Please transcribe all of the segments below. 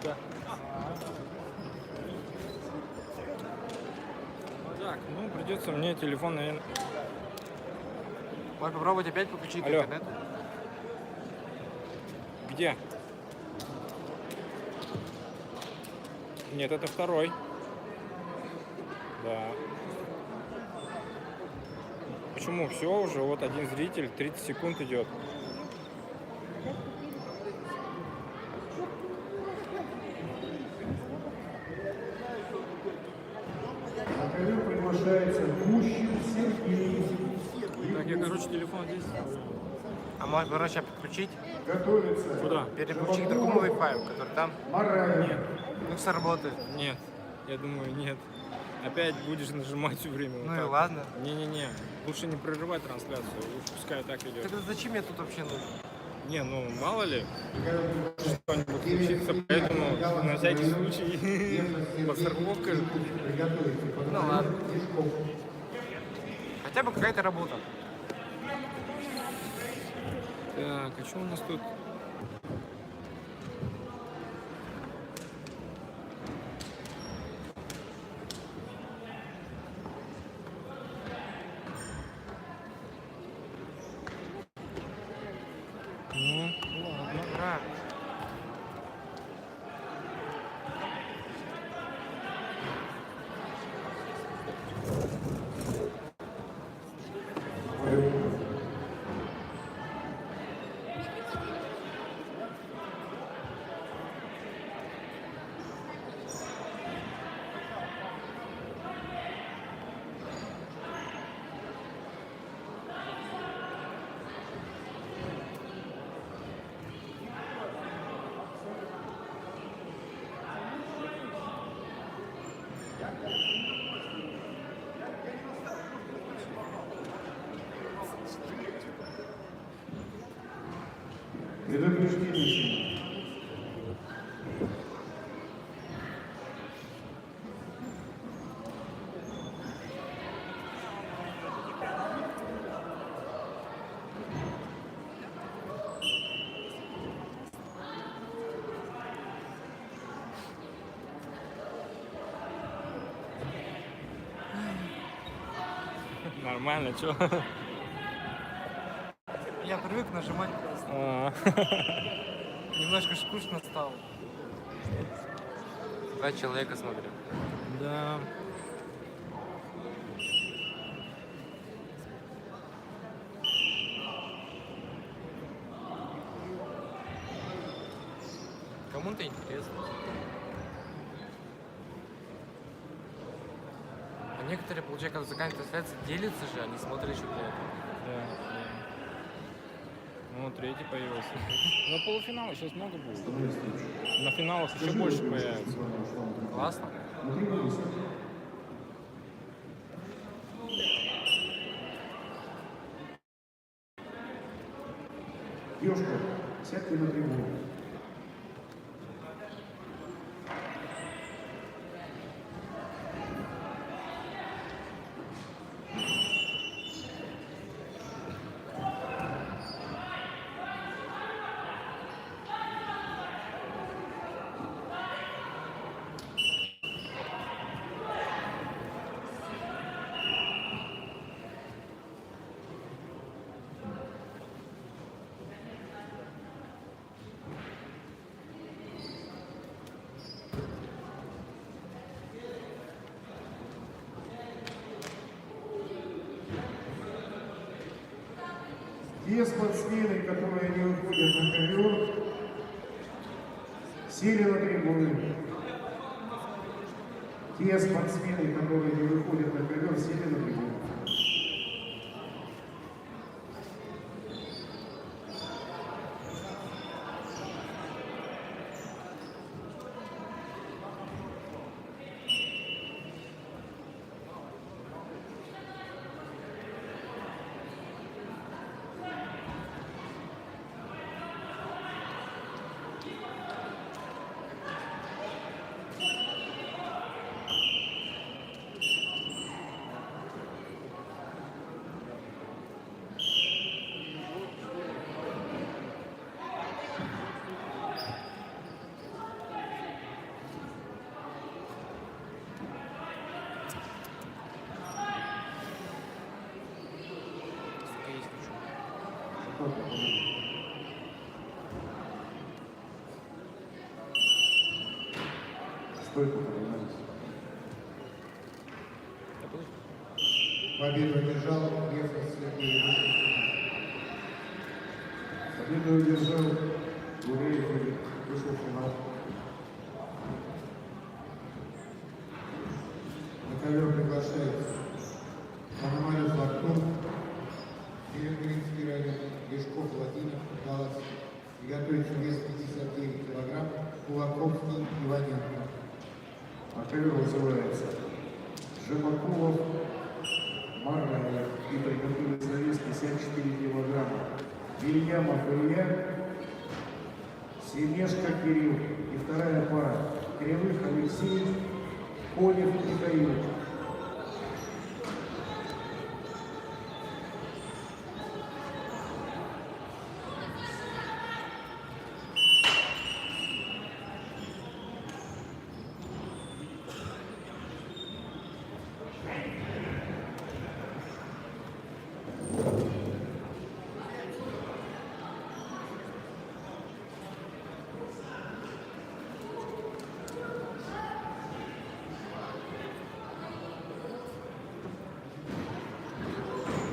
Да. Так, ну придется мне телефон, наверное. Можешь попробовать опять подключить к Алло. интернету? Где? Нет, это второй. Да. Почему? Все уже, вот один зритель, 30 секунд идет. На ковер приглашается Гущин Сергей. Так, я, короче, телефон здесь. А можешь, короче, подключить? Готовится. Куда? Переключить к такому Wi-Fi, который там. Морально. Ну, сработает. Нет, я думаю, нет. Опять будешь нажимать все время. Ну вот и так. ладно. Не-не-не, лучше не прерывать трансляцию, лучше пускай так идет. Тогда зачем я тут вообще нужен? Не, ну мало ли, что-нибудь случится, поэтому на всякий случай подстраховка. Ну ладно. Хотя бы какая-то работа. Так, а что у нас тут? Ну, ладно. Ура. Предупреждение. Нормально, что? Я привык нажимать просто. Немножко скучно стало. Два человека смотрят. Да. Кому-то интересно. А некоторые, получается, когда заканчивается трансляция, делятся же, они смотрят еще для этого. Да, да. Ну, третий появился. Но полуфинала сейчас много будет. На финалах еще больше появится. Классно. Девушка, сядьте на трибуну. Те спортсмены, которые не выходят на ковер, сели на трибуны. Те спортсмены, которые не выходят на ковер, сели на трибуны. Стойку поднимались. Да, подожди. Победу одержал Лев Сергей Вышев. Победу одержал Гуреев Игорь, вышел в финал. На ковер приглашается Пономарев Артур, Белгородский район, Лешков Владимир, Галас. Готовится вес 59 килограмм, Кулаковский Иваненко. На ковер вызывается Жемакулов, Мараев и приготовится вес 54 килограмма. Вильямов Илья, Семешко Кирилл и вторая пара Кривых Алексей, Конев Михаил.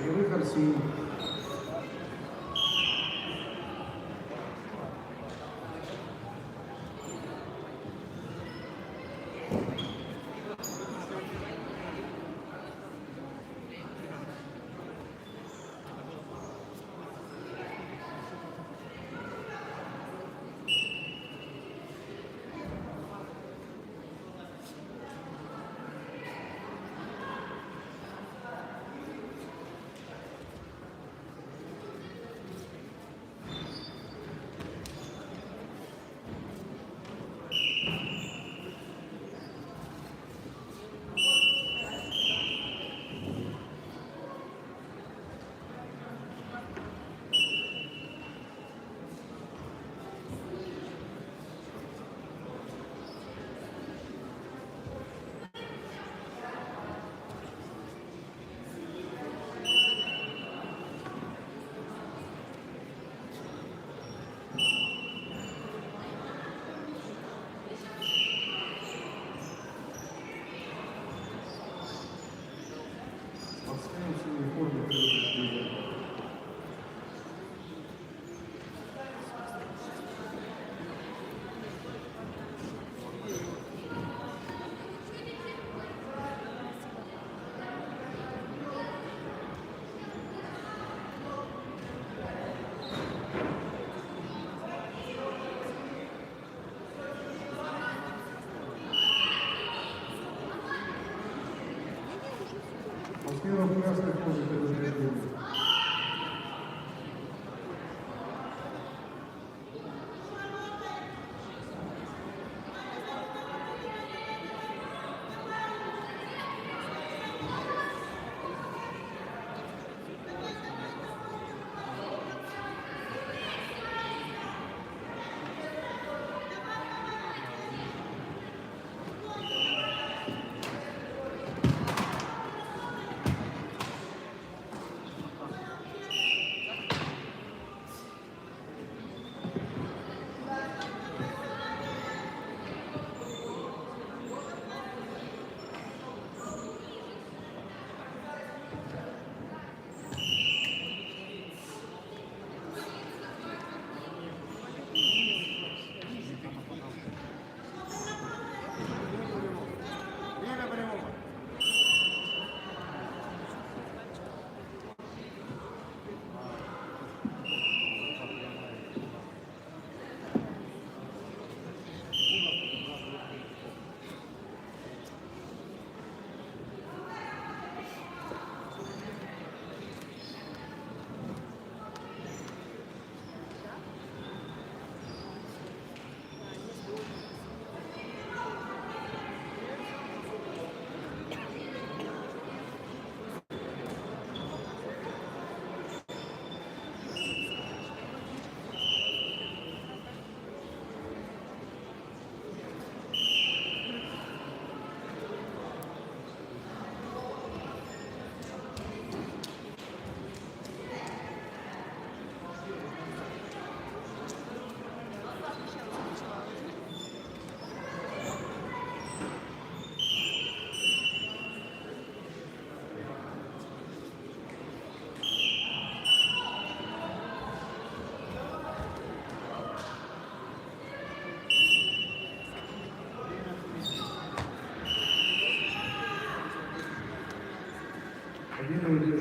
Кривых Арсений.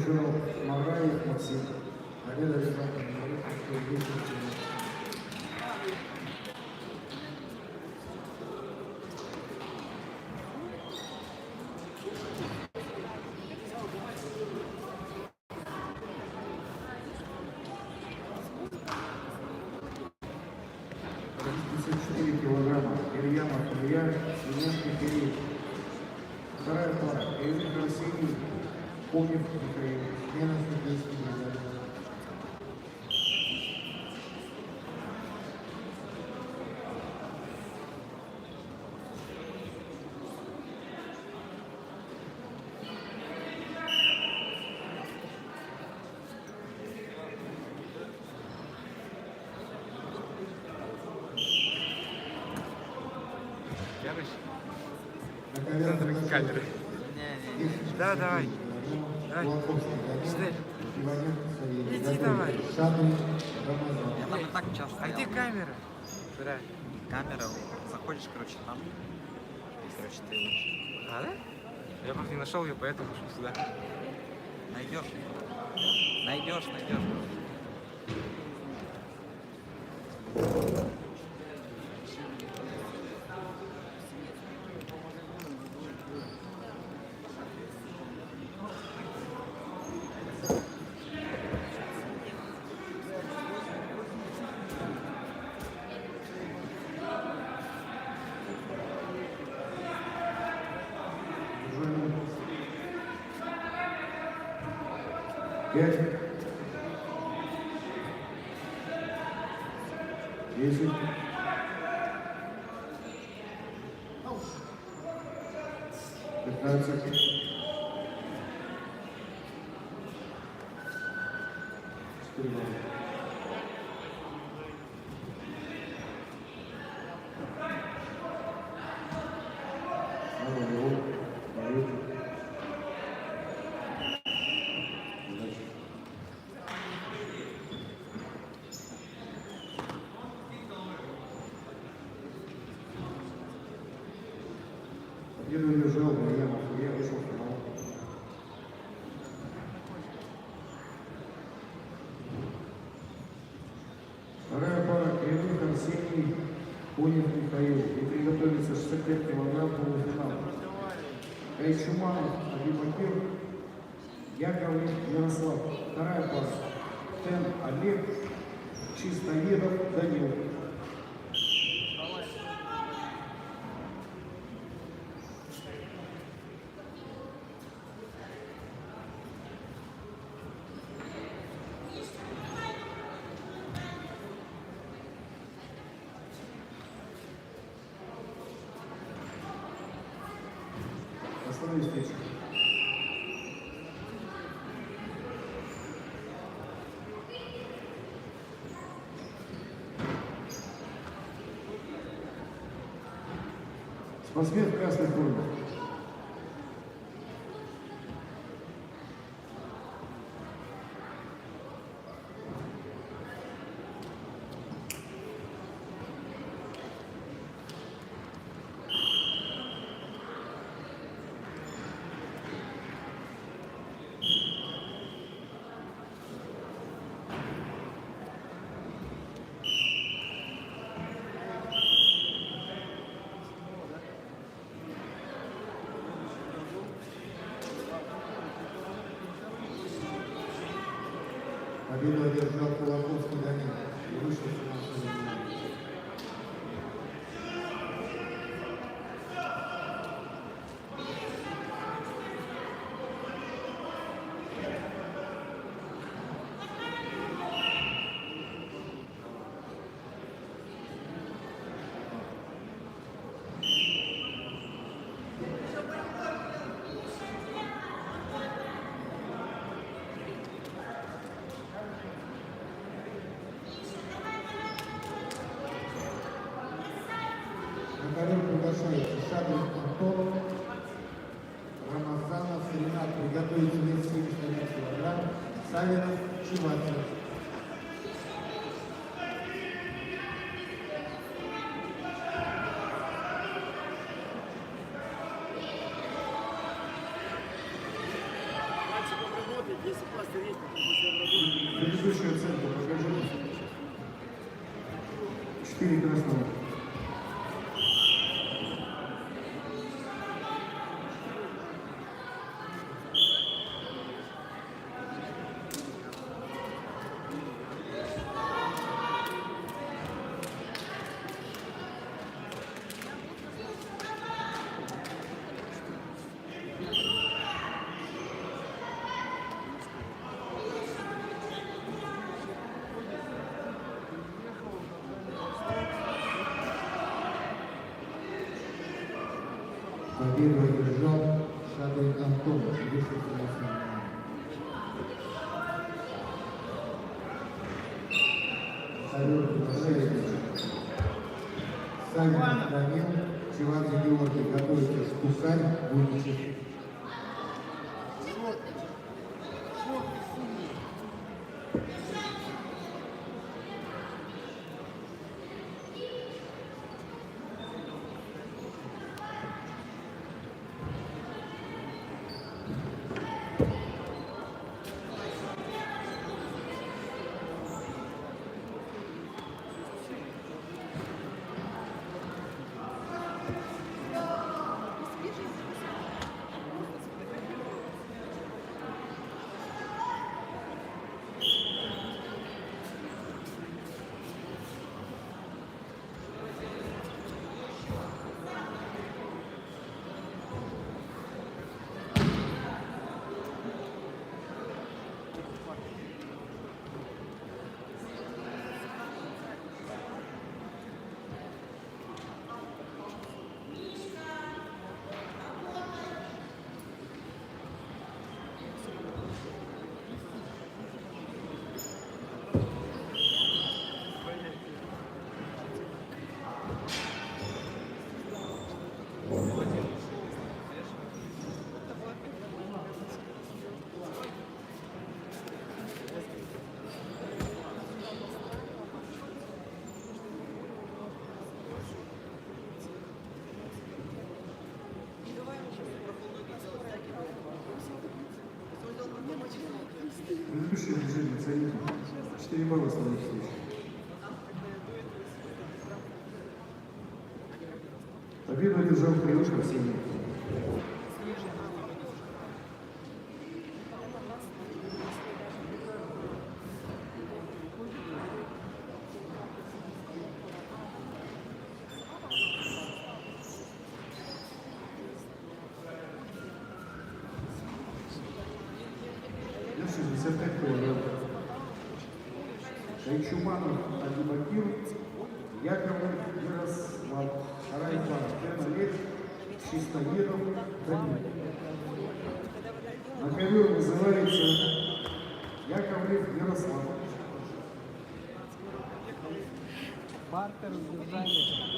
Жиров, Магаев, Максим. Победа результатом 10-14. Килограмма. Ильянов Илья, Свиненко Кирилл. Вторая пара. Кривых Арсений, Конев Михаил. Смена судейских медалей. Центр камеры. Да, давай. Давай. Стой. Иди давай. Я там и так часто А где камера? Куда? камера, заходишь, короче, там. И, короче, ты лучше. А, да? Я просто не нашел ее, поэтому пошел сюда. Найдешь. Найдешь. Пять. 10. 15. 4. Победу одержал Ильянов Илья, вышел в финал. Вторая пара. Кривых Арсений, Конев Михаил. И приготовится 65 килограмм полуфинал. Кайчуманов Абибакир, Яковлев Ярослав. Вторая пара. Тен Олег, Чистоедов Данил. Останови встречу. Спортсмен в красной форме. Победу одержал Кулаковский Данил и вышел в финал соревнований. На ковер приглашается Шабин Антон, Рамазанов, Ренат, приготовится вес 71 килограмм, Савинов, Чеватцев. Мальчик, работает, 10 Победу одержал Шадрин Антон, вышел в полуфинал. Салют приглашает Савин Данил, Чевадзе Георгий, готовится Штукарь, Буничев. Предыдущее движение оцените. 4 балла ставить встречу. Победу одержал Крылыш Арсений. Вес 65 килограмм. Шайчуманов Адибакир, Яковлев Ярослав, Райбан, Олег, Чистоедов, Данил. На ковер вызывается Яковлев Ярослав. Партер сдержание.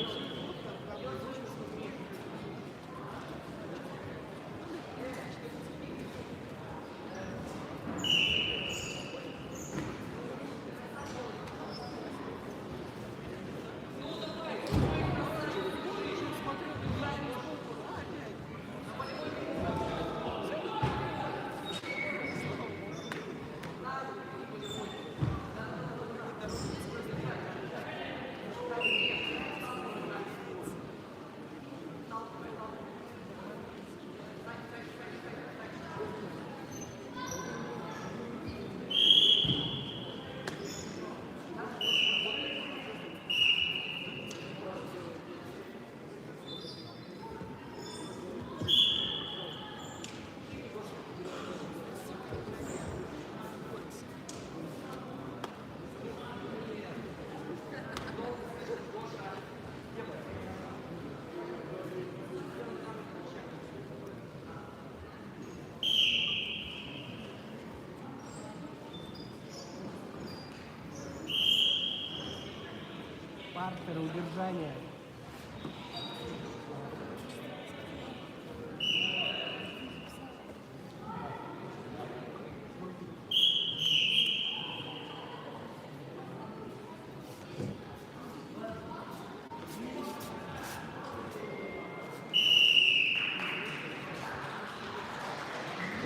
Партер удержание.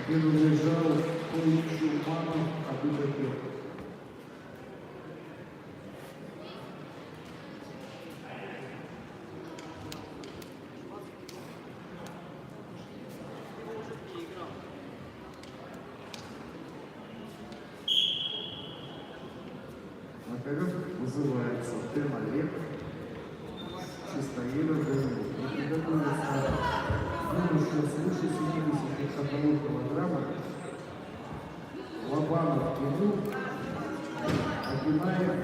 Победу одержал Чайчуманов Адибакир. На ковер вызывается Тем Олег, Чистоедов, Данил. И приготовится юноша свыше 71 килограмма, Лобанов Тимур, Акинаев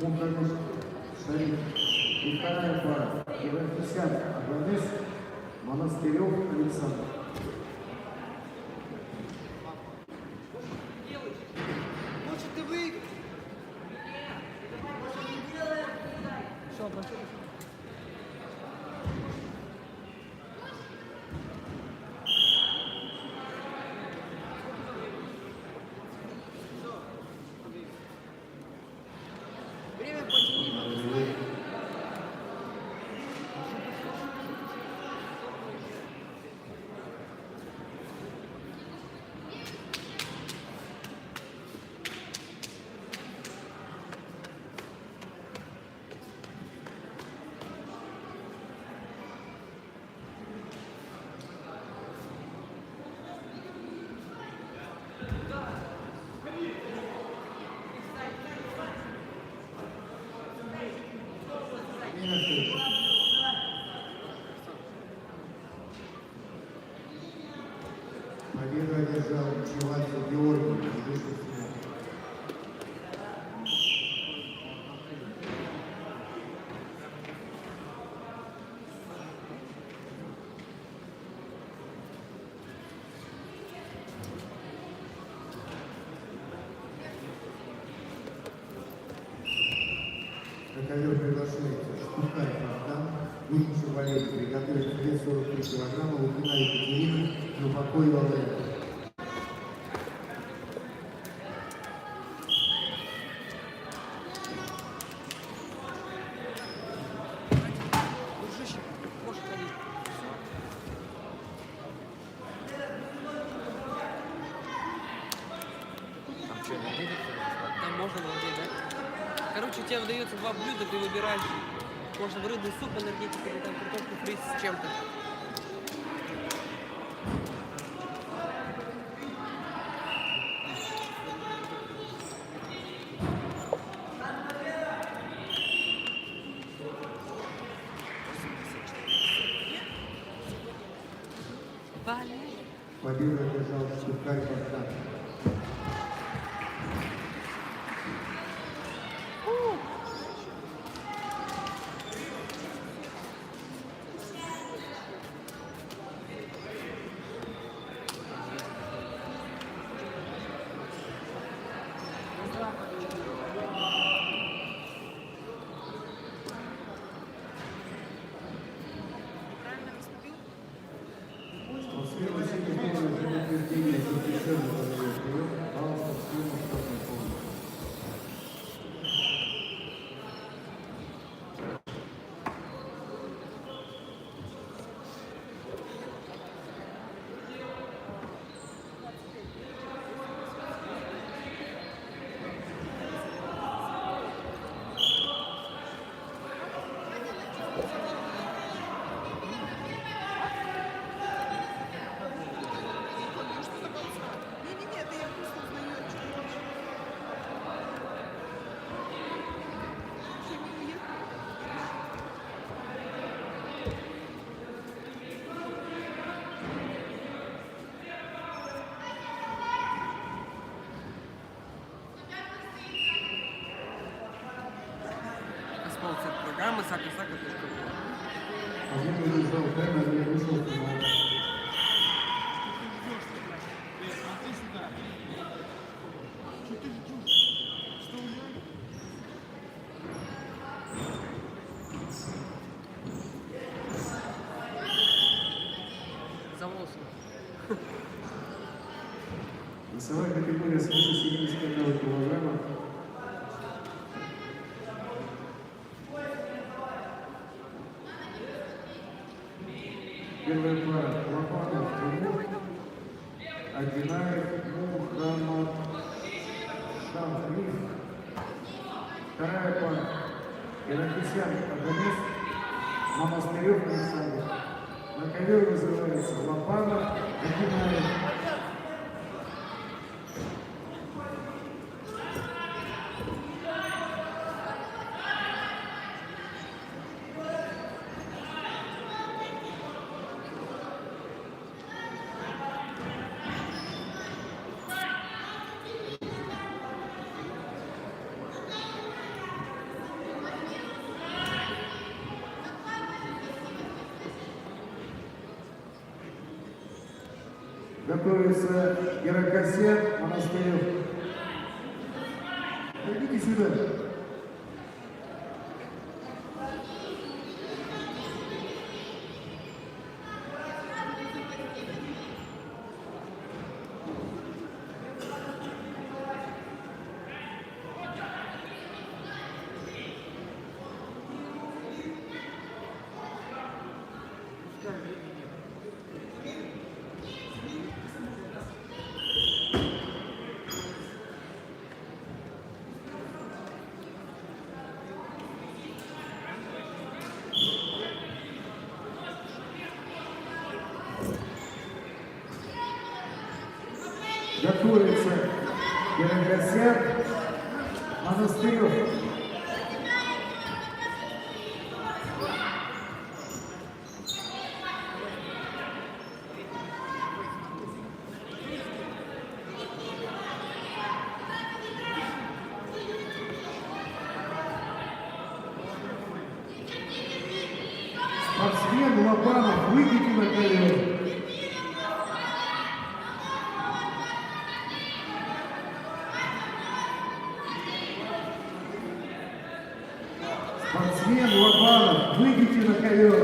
Мухаммед Шариф. И вторая пара Еврокисян Аганес Монастырев Александр. Що, прощай. Смена встречи. Победу одержал Чевальцев Георгий, ведущий финал. На ковер приглашается Штукарь Богдан, Лучше Валерий, приготовить вес 43 килограмма, Лукина Екатерина, Жупакой Валерий. Дружище, можешь ходить. Там что, энергетик? Там можно владеть, да? Короче, тебе выдается два блюда, ты выбираешь. Можно в рыбный суп, энергетик, или там картошку фри с чем-то. Валя. Победу одержал Штукарь Богдан. Спортсмены сегодня сделали предупреждение запрещенного боевого приема, балл спортсменов штатной формы. Спонсор программы Сака-Сака.ру. Победу одержал Беннер и вышел в финал. За волосы. Весовая категория свыше 71 килограмма. Первая пара Лопанов Тимур, Адинаев Мухаммад Шамхриф. Вторая пара Иракисян Агамис, Монастырев Александр. На ковер вызывается Лопанов Адинаев. Готовится Геракосян, Монастырев. Идите сюда. Готовится Геракосян, Монастырев. Спортсмен Лобанов, выйдите на ковер. Спортсмен Лобанов, выйдите на ковер.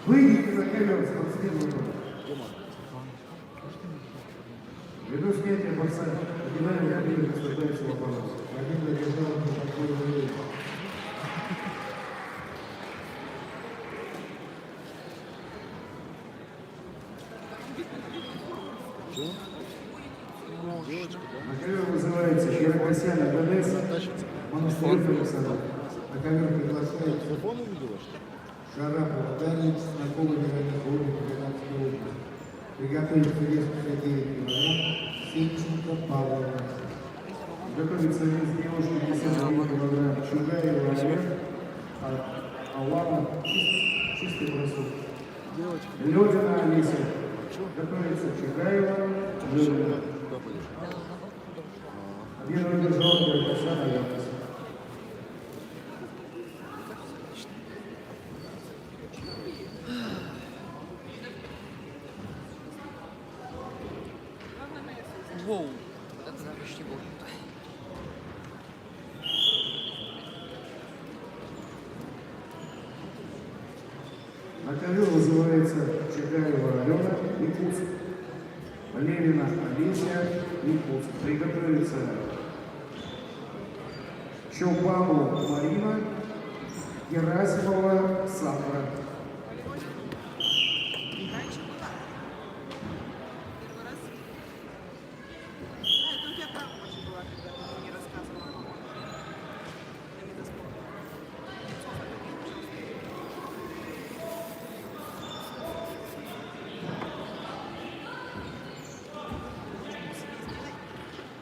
Выйдите на ковер, спортсмен Лобанов. Ввиду снятия борца, ординарный победы наслаждается Лобанов. Один награждал на такой уровень. На ковер вызывается Геракосян АГНС, Монастырев Александр. На ковер приглашается Шарапов Дарья, знакомый мировых уровней 15 уровней. Приготовиться вес 59 килограмм, Сенченко Павловна. Готовится вес девушки 51 килограмм, Чугаева Олег, Алана, чистый бросок. Лёдина Олеся. Готовится Чугаева, Лёдина. Первый держал Геракосян АГНС. Воу. Вот это да, почти был. На ковер вызывается Чугаева Алена, Якутск. Левина Олеся, Якутск. Приготовится Чобалу Марина, Герасимова Сандра. Раньше была. Первый раз. Это у тебя травма же была, когда ты мне рассказывала, по-моему. Для медоспорта. Лицо закрыли, пожалуйста.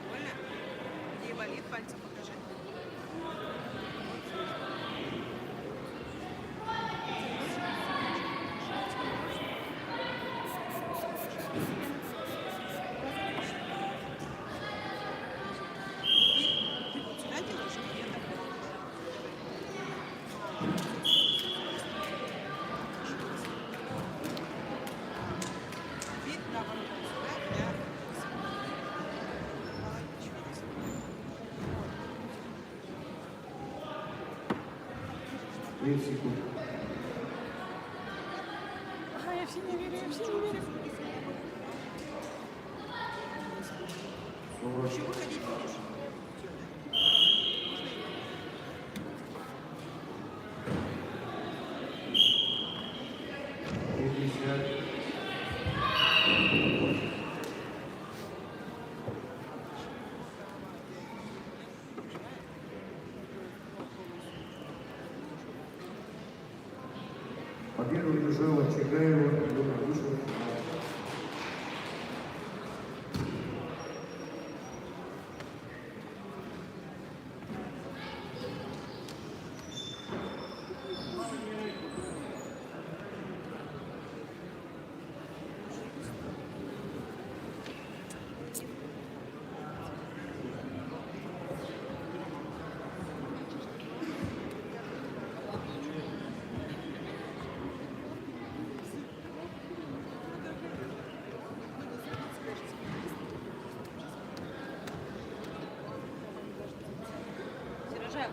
Больно? Где болит? Пальцем покажи. Ты вот сюда делаешь, а я так делаю. Вид наоборот сюда, я поворачиваюсь. 30 секунд. Ага, я все не верю, я все не верю. 40. Чего ходить будешь? Победу одержала Чугаева Алена, вышла в финал. Рожев.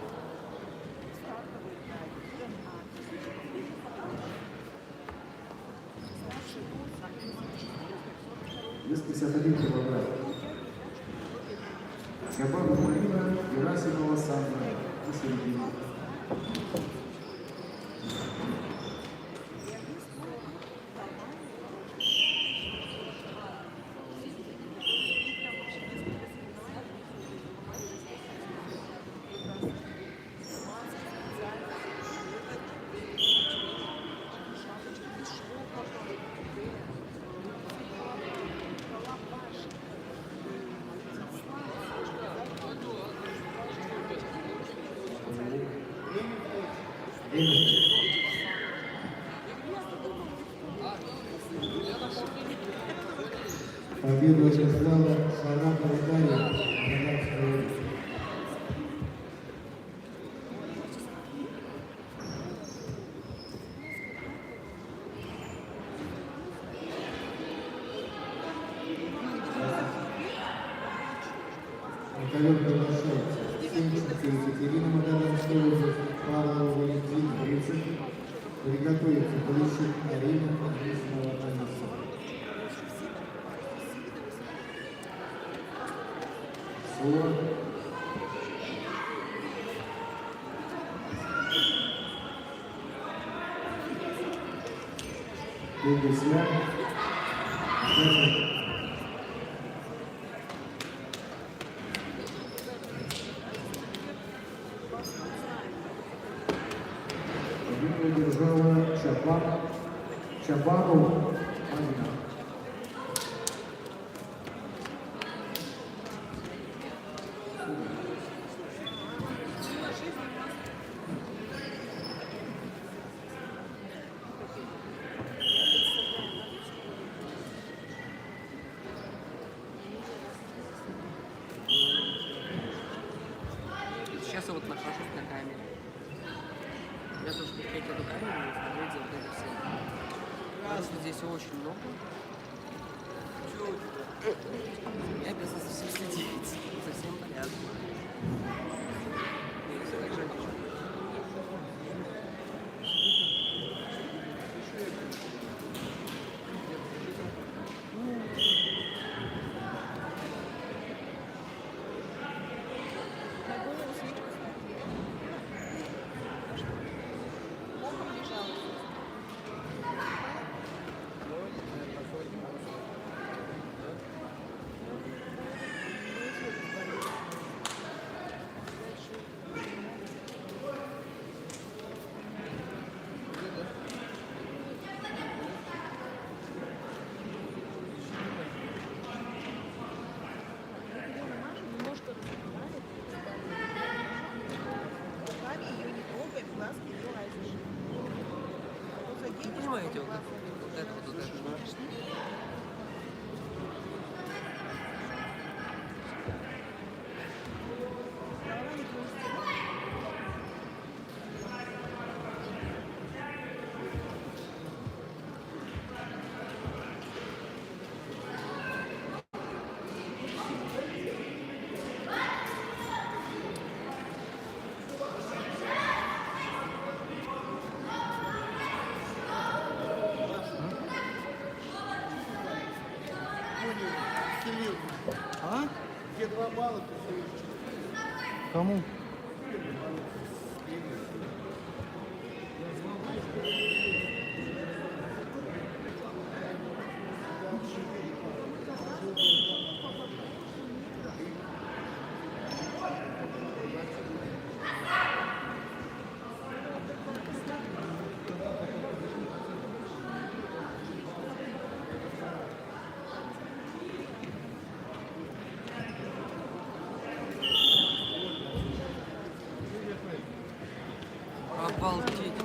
Вес 51 килограмм. Чабанова Марина, Герасимова Сандра. Посередине. Победу одержала Шарапова Дарья, Гражданская улица. Николай приглашается. Сенченко Екатерина, Магаданская область, Павлова Валентин, 30. Приготовиться Полищук Арина, Анисимова Анисимова. Сура. Бегусляк. Победу одержала Чабанов Марина. Сейчас я вот нахожусь на камере. Я должен терпеть эту камеру и смотреть за вот это все. Потому что здесь очень много. Я обязан за всем следить. За всем порядком. И все так же обижу. На голову свечку ставили. Боком лежала. Немножко разбивает. Руками ее не трогай, в глаз не лазишь. А то заденешь. Понимаете, вот это вот это. Голова не хрустит. А? Где 2 балла? Кому? Обалдеть.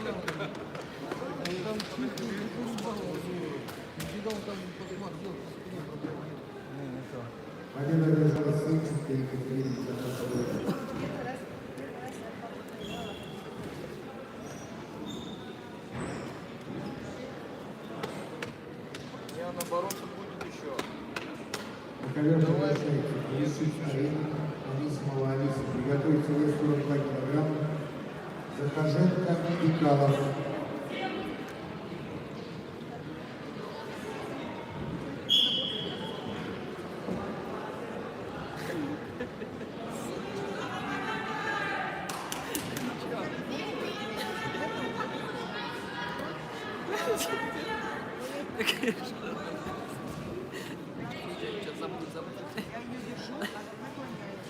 Победу одержала Сенченко Екатерина, Гражданская улица. Я наоборот будет еще. На ковер приглашается Полищук Арина, Анисимова Алиса. Готовится вес 42 килограмма. Захарженко Пикалов. Сейчас забудь. Я ее держу, она наклоняется.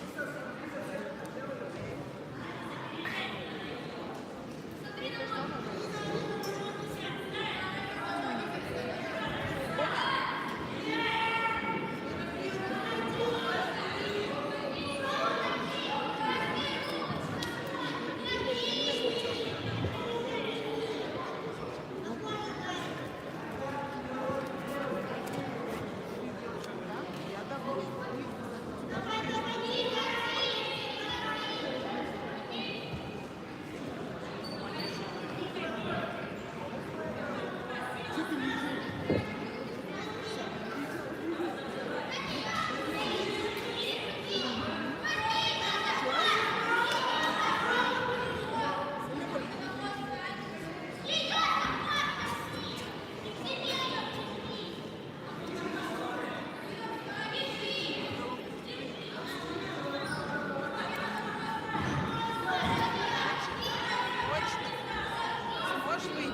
Можешь выйти?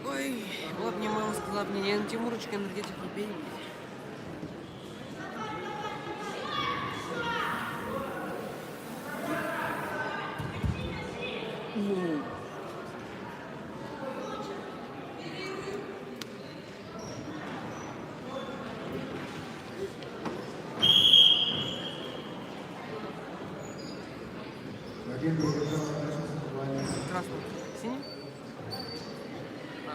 Ой, вот мне мама сказала, мне не Тимурочка, энергетик не пей. Один выиграл наше соревнование. Красный. Синий? А.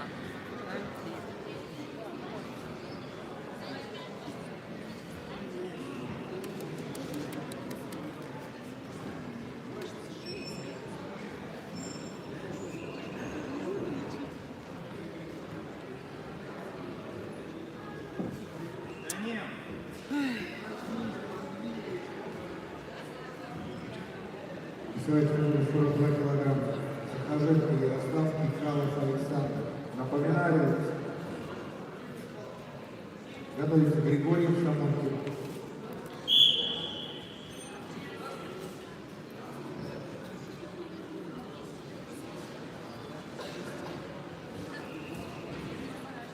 Весовой 42 килограмма. Захарженко Ярослав, Пикалов Александр. Напоминаю, готовится Григорьев Самонкин.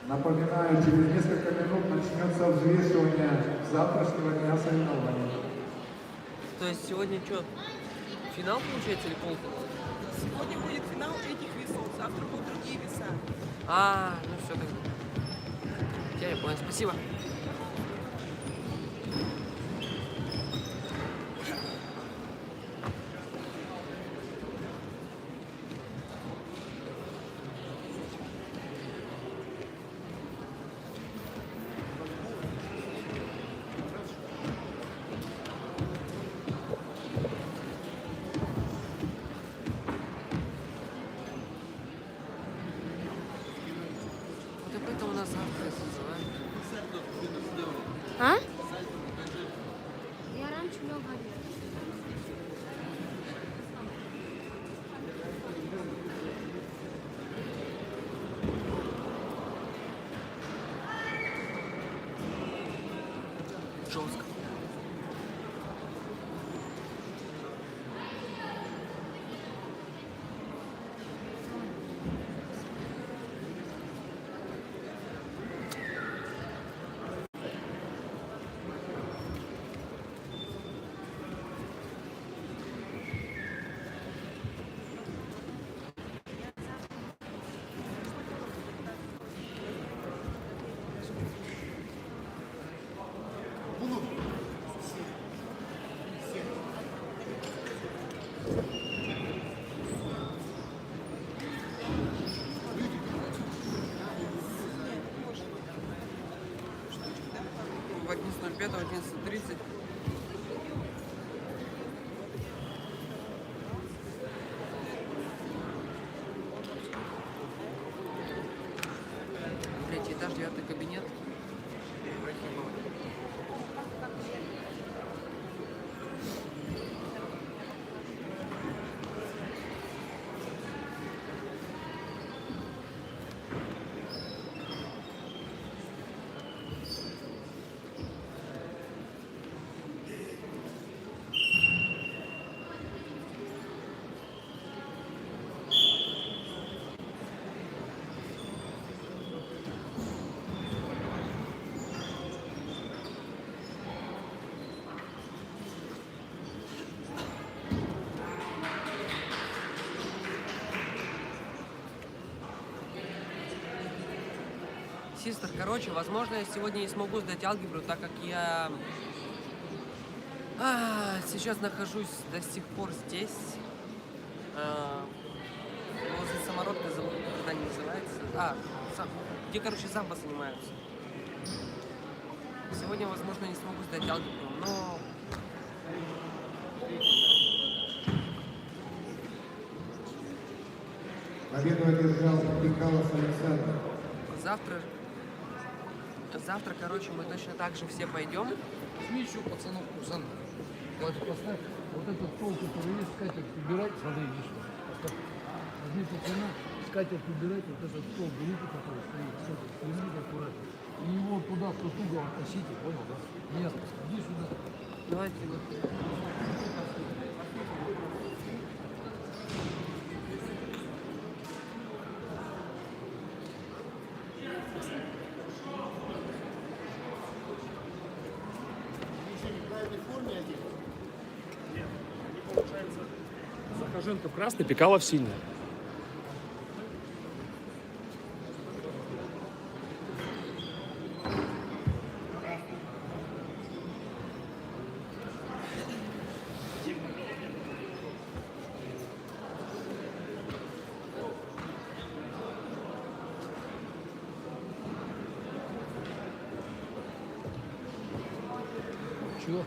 Напоминаю, через несколько минут начнется взвешивание завтрашнего дня соревнований. То есть сегодня что? Финал получается или полфинал? Сегодня будет финал этих весов, завтра будут другие веса. А, ну все тогда. Я понял, спасибо. Вот об этом у нас завтра называют. А? Я раньше много говорила. Жестко. В 11.05, 11.30 систер. Короче, возможно, я сегодня не смогу сдать алгебру, так как я сейчас нахожусь до сих пор здесь. Возле самородка, забыл, как здание называется. Где, короче, самбо занимаются. Сегодня, возможно, не смогу сдать алгебру, но Победу одержал Пикалов Александр. завтра, короче, мы точно так же все пойдем. Возьми еще пацанов курсант. Давайте поставь. Вот этот стол, который есть, скатерть убирать. Смотри, видишь, поставь. Возьми пацана, скатерть убирать, вот этот стол берите, который стоит, скатерть, снимите аккуратно. И его туда, в тот угол оттащите, понял, да? Нет, иди сюда. Давайте вот. Захоженко в красный, Пикалов в синий. Чего?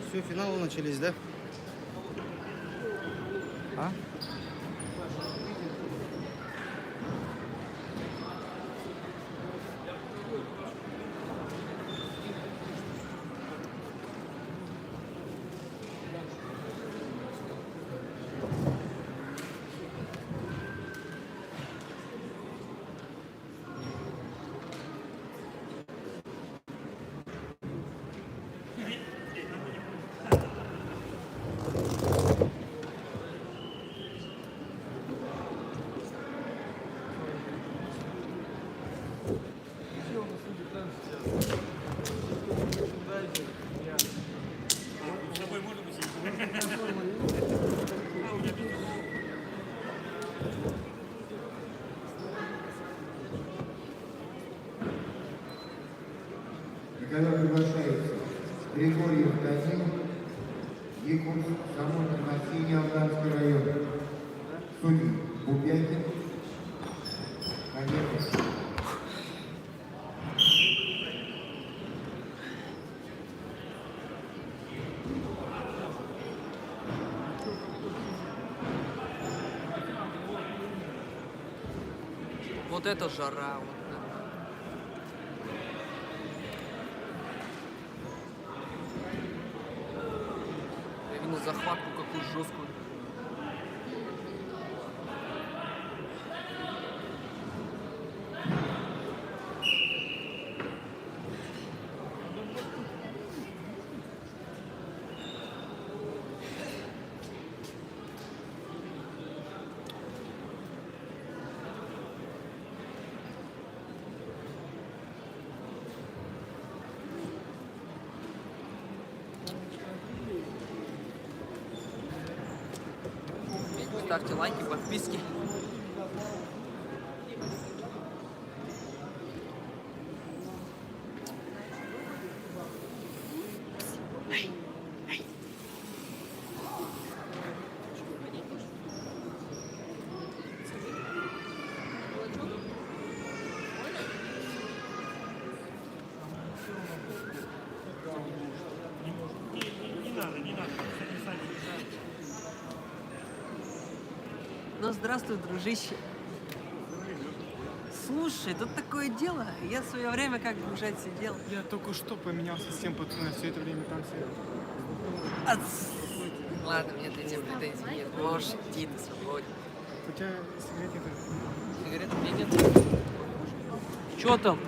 Все, финалы начались, да? А? На ковер приглашается Григорьев Данил, Якутск, Самой-Носине, Алданский район. Судьи Бубякин, Конец. Вот это жара. Вот. Я видно захватку какую жесткую. Ставьте лайки, подписки. Ну, здравствуй, дружище. Слушай, тут такое дело. Я в свое время как бы уже сидел. Я только что поменялся с тем пацаном, все это время там сидел. Ладно, мне ты этим претензий нет. Можешь идти, ты свободен. У тебя сигарет нет? Сигарет у меня нет. Чё там?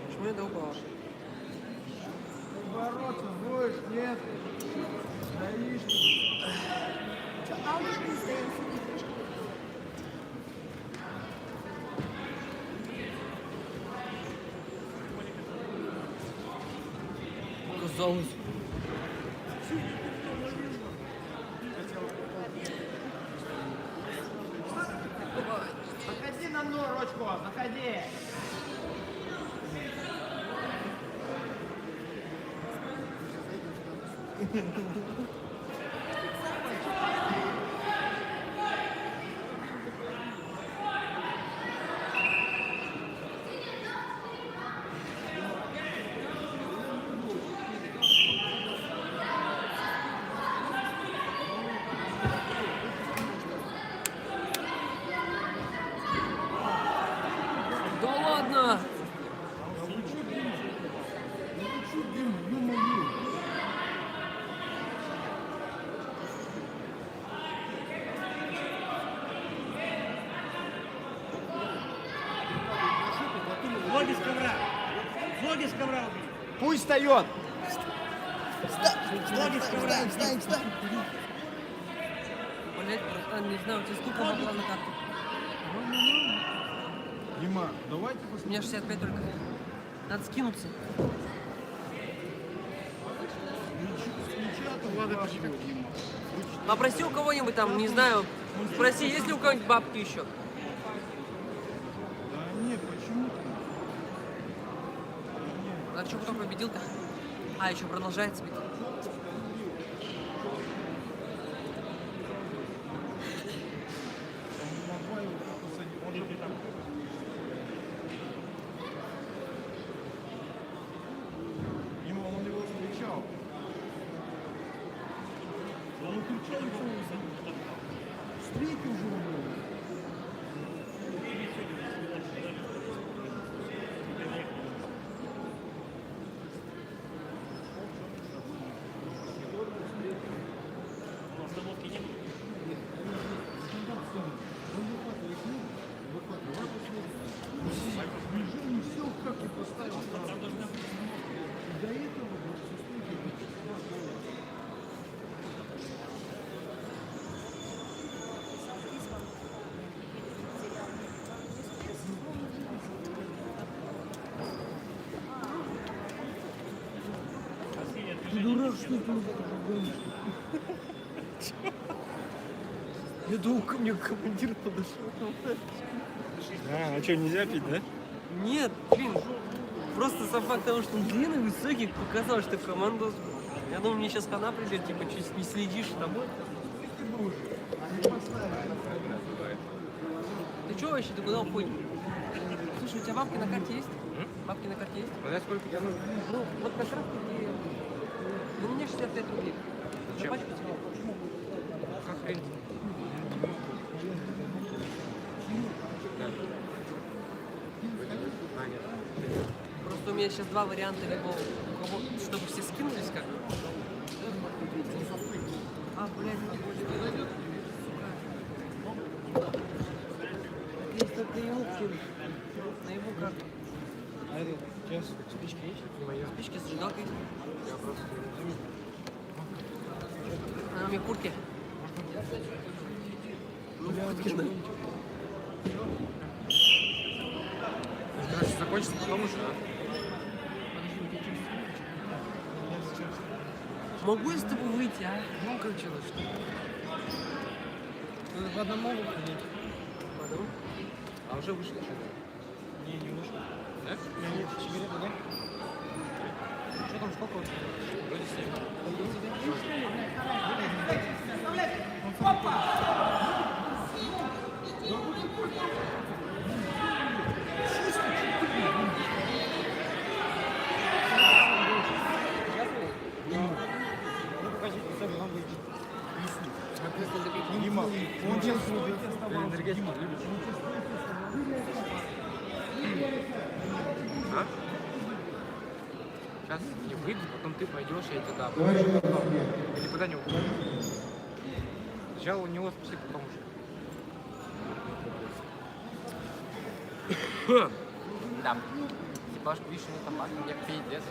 Почему я долбал? Бороться будешь, нет? Стоишь. Казалось. Заходи на мной, ручку, заходи. Да ладно! Ноги с ковра! Ноги с ковра! Пусть встает. Ноги с ковра! Блять, братан, не знаю, у тебя сколько бабла на карту? Дима, давайте У меня 65 только. Надо скинуться. Попроси у кого-нибудь там, не знаю, спроси, есть ли у кого-нибудь бабки еще. Да нет, почему-то. А что, кто победил-то? А, еще продолжается бить. Дима, он его встречал. Он встречал его. Встретил же его. Дурак, что ты гонишь? Я думал, ко мне командир подошел. А что, нельзя пить, да? Нет, блин, просто сам факт того, что он длинный, высокий, показал, что командос. Я думал, мне сейчас хана придет, типа, чуть не следишь там. Ты что вообще, ты куда уходишь? Слушай, у тебя бабки на карте есть? Бабки на карте есть? Знаешь, сколько тебе нужно? Ну, вот как раз таки... Ну, у меня 65 рублей. За пачку тебе? Как хрень? Просто у меня сейчас два варианта, либо у кого, чтобы все скинулись как бы. А, блядь, не хочет. Сука. Есть только ему кинуть. На его карту. Сейчас спички есть? Спички с зажигалкой. Она у меня в куртке. Ну, куртки, да. Короче, закончится потом уже, да? Могу я с тобой выйти, а? Ну, короче, что? в одном могут ходить. По одному? А уже вышли что-то? Не вышел. Да? Нет, сигареты, да? Что там, сколько у тебя? Вроде 7. Дима, он сейчас Энергетику любишь? А? Сейчас не выйду, потом ты пойдешь, я тебе дам. Товарищи депутаты, Или куда не уходишь. Сначала у него спроси, потом уже. Да. Степашку вишни табак, мне пиздец.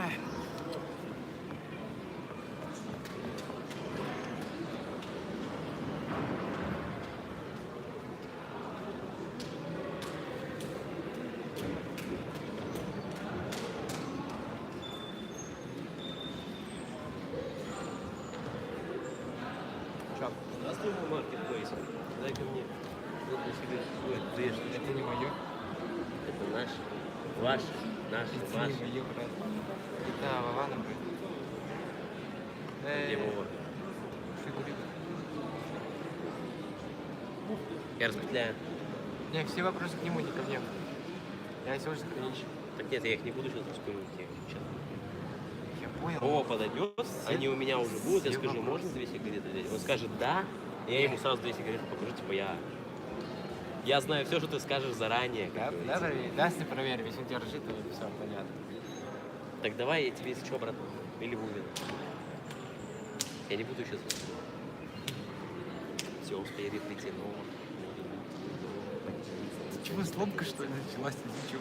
Эх. Чё? Здравствуй, мой маркетплейс. Дай ко мне. Вот для себя будет две штучки. Это не мое. Это наш, ваш, наш, Это ваш. не мое, брат. Это Вована, брат. Где Вова? Что говорит? Я распетляю. Не, все вопросы к нему, не ко мне. Я всего лишь сохранить. Так нет, я их не буду сейчас распыливать. Я их сейчас. Я понял. Вова подойдет, они у меня уже будут, я все скажу, вопросы. можно 2 сигареты взять? Он скажет да, и я ему сразу 2 сигареты покажу, типа я знаю все, что ты скажешь заранее. Да, как да, говорится. проверь. Да, если проверим, если он тебя рассчитывает, все, понятно. Так давай я тебе, если что, обратно. Или Вовин. Я не буду сейчас. Все, успели прийти нового. Чего, сломка, что ли, началась? Или чё?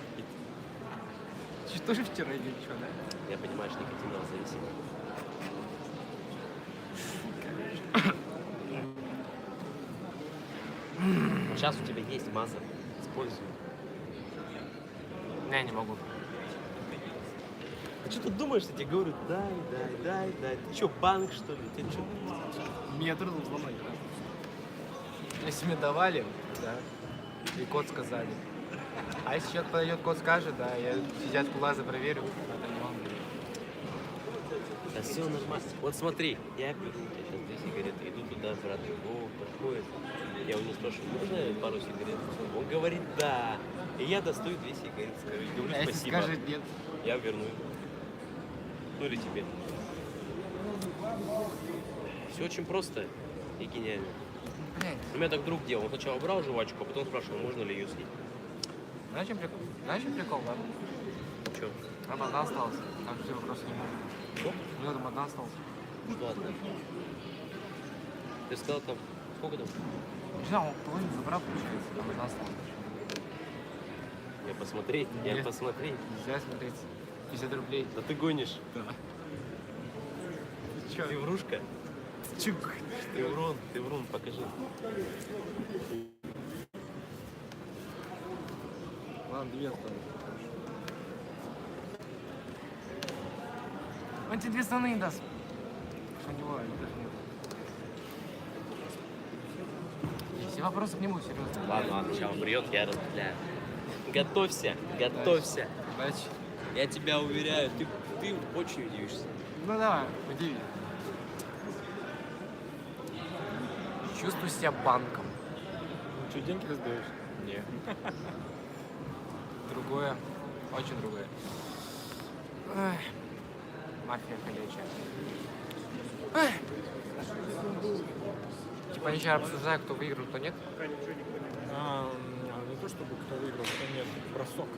Ты тоже вчера или что, да? Я понимаю, что никотиновая зависимость. Сейчас у тебя есть маза. Используй. Не, не могу. А что ты думаешь, что тебе говорят, дай. Ты что, банк, что ли? Ты что? Меня трудно взломать, да? Если мне давали, да, и код сказали. А если человек подойдет, код скажет, да, я сидят кулазы проверю, это не он. Да все нормально. Вот смотри, я беру у тебя сейчас 2 сигареты, иду туда, брат, Вова подходит. Я у него спрашиваю, можно пару сигарет? Он говорит, да. И я достаю 2 сигареты, скажу, и говорю, А если спасибо. скажет нет? Я верну. Ну или тебе. Все очень просто и гениально. Блядь, У меня так друг делал. Он сначала брал жвачку, а потом спрашивал, можно ли ее съесть. знаешь, чем прикол? Знаешь, чем прикол, да? Че? Там одна осталась, там все вопросы не могут. Что? У него там одна осталась. Что одна? Ты сказал там, сколько там? Не знаю, он половину забрал, получается, там одна осталась. Я посмотреть, я Нет. посмотреть. Нельзя смотреть. 50 рублей. Да ты гонишь. Да. Ты чё? Ты врушка. Чё? Ты врун, покажи. Ладно, 2 осталось. Он тебе 2 страны даст. Что у него даже нет. Все вопросы к нему, серьезно. Ладно, сначала придет, я распределяю. Готовься. Удачи. Я тебя уверяю, ты очень удивишься. Ну давай, удиви. Чувствую себя банком. Ну что, деньги раздаешь? Нет. Другое, очень другое. Эх, мафия ходячая. Эх. Типа они сейчас обсуждают, кто выиграл, кто нет. Не то чтобы кто выиграл, кто нет, бросок.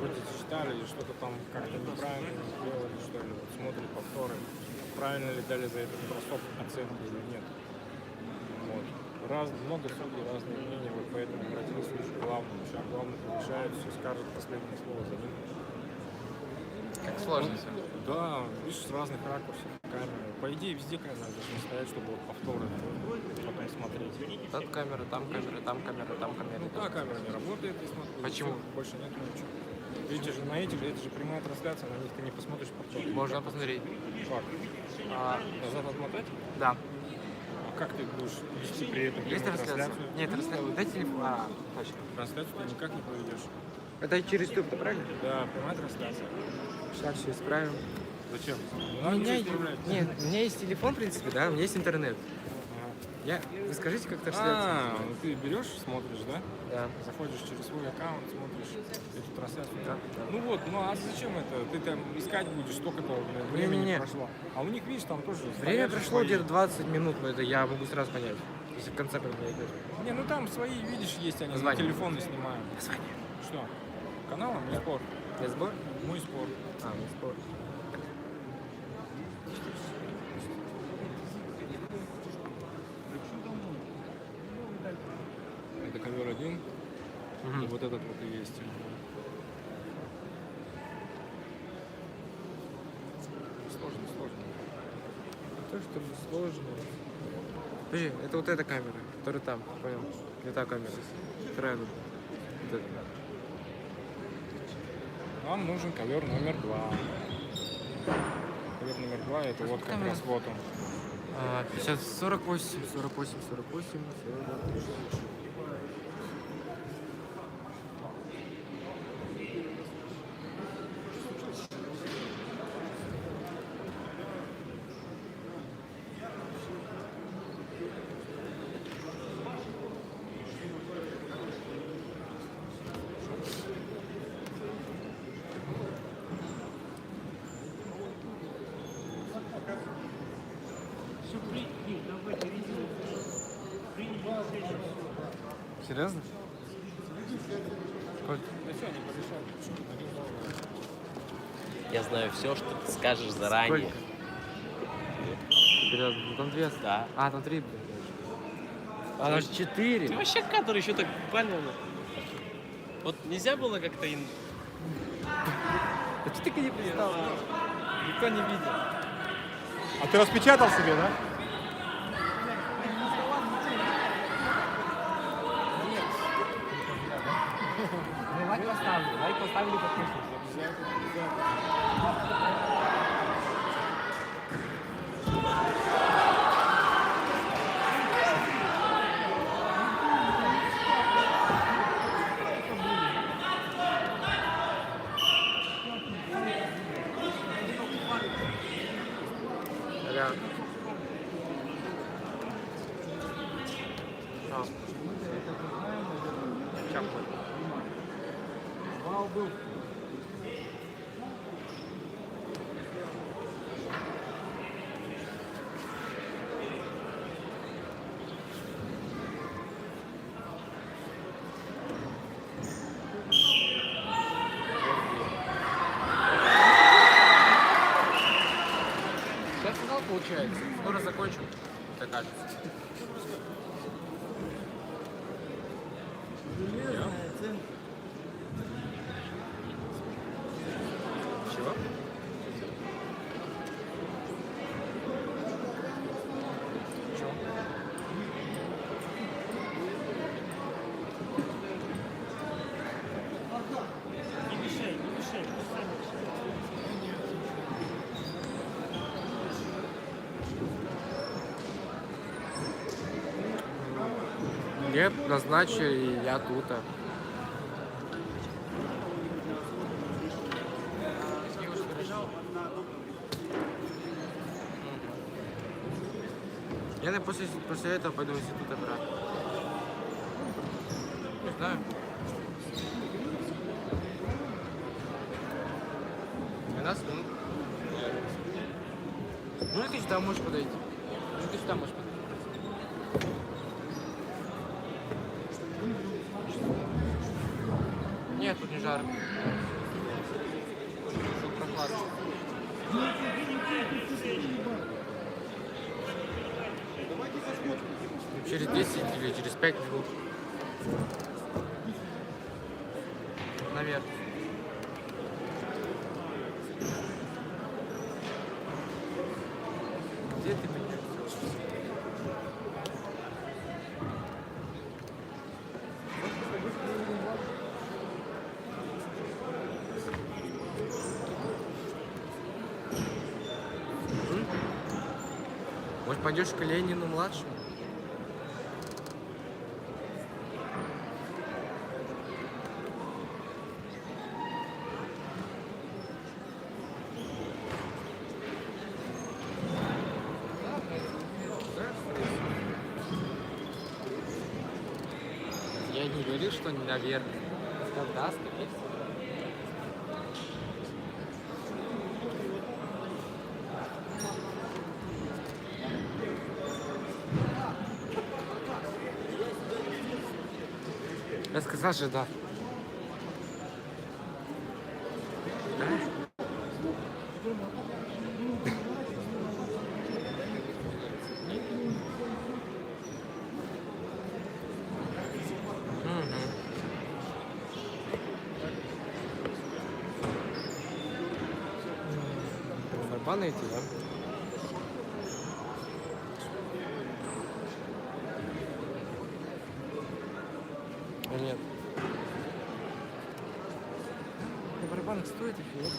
Вроде считали, или что-то там как-то неправильно сделали, что ли, вот смотрят повторы, правильно ли дали за этот бросок оценку или нет. Вот. Много судей, разные мнения, вот поэтому обратились лишь к главному. Сейчас главный решает, все скажет последнее слово за ним. Как сложно все. Да, видишь, с разных ракурсов камеры. По идее, везде камеры должны стоять, чтобы вот повторы потом смотреть. Тут камера, там камера, там камера, там камера. Ну, та камера не работает, и смотри, Почему? всё, больше нет ничего. Видите же, на этих, это же прямая трансляция, на них ты не посмотришь повтор. Можно посмотреть. Как? А, Назад отмотать? да. А как ты будешь вести при этом Есть прямую трансляция? трансляцию? Нет, трансляция. Дай телефон. А, точно. Трансляцию ты никак не проведешь. Это через YouTube, правильно? Да, прямая трансляция. Сейчас все исправим. Зачем? Не У надо меня, ничего исправлять. нет, у меня есть телефон, в принципе, да, у меня есть интернет. Вы скажите, как трансляция? Ну ты берешь, смотришь, да? Да. Заходишь через свой аккаунт, смотришь эту трансляцию. Да. Ну вот, ну а зачем это? Ты там искать будешь, столько-то времени Не-не-не. прошло. А у них, видишь, там тоже Время стоят же прошло свои. где-то 20 минут, но это я могу сразу понять. Если в конце как бы идет. Не, ну там свои, видишь, есть, они на Название. телефоны снимают. Название. Что? Канал «Мой спор». Для сбор? Мой спор. А, ну спор. Это ковер один. И вот этот вот и есть. Сложно, сложно. То, что сложно. Подожди, это вот эта камера, которая там, понял? Не та камера. Вторая тут. Вот эта. Нам нужен ковер номер 2. Ковер номер 2 это вот как раз вот он. Сейчас 48, 48, 48, 48. Серьезно? Сколько? Я знаю все, что ты скажешь заранее. Серьезно? Ну там 200. Да. А, там 3, блядь. А, там 4. Ты вообще который еще так понял? Вот нельзя было как-то... А что ты не пристал? Никто не видел. А ты распечатал себе, да? Лайк поставлю. Лайк поставили, подпишись. Сейчас финал получается. Скоро закончим, мне кажется. Чего? Чего? Мне назначили, я тут. Я, наверное, после этого пойду в институт обратно. Не знаю. 12 минут. Ну, ты сюда можешь подойти. Ну, ты сюда можешь подойти. Нет, тут не жарко. Тут прохладно. Через 10 или через 5 минут. Наверное. Где ты меня? пойдешь к Ленину младшему? Я не говорил, что наверное. Сказал, да, скорее всего. Я сказал же да. Да? Барабаны эти, да? Нет. На барабанах стоит их, нет?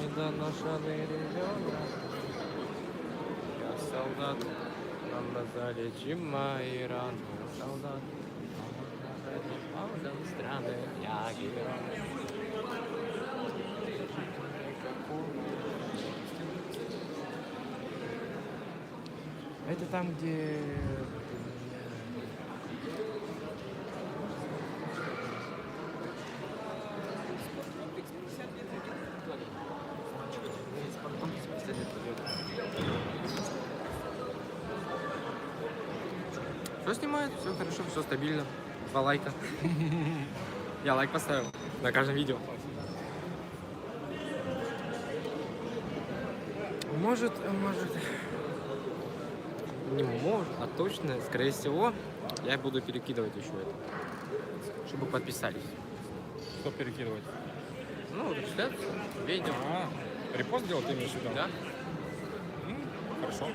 Недоношенный ребенок. Я солдат, нам залечим мои раны. Солдат, страны, я герой. Это там, где... Все снимает, все хорошо, все стабильно. 2 лайка. Я лайк поставил на каждом видео. Может, не может, а точно, скорее всего, я буду перекидывать еще это, чтобы подписались. Что перекидывать? Ну, трансляцию, видео. Репост делать ты имеешь в виду? Да. Хорошо.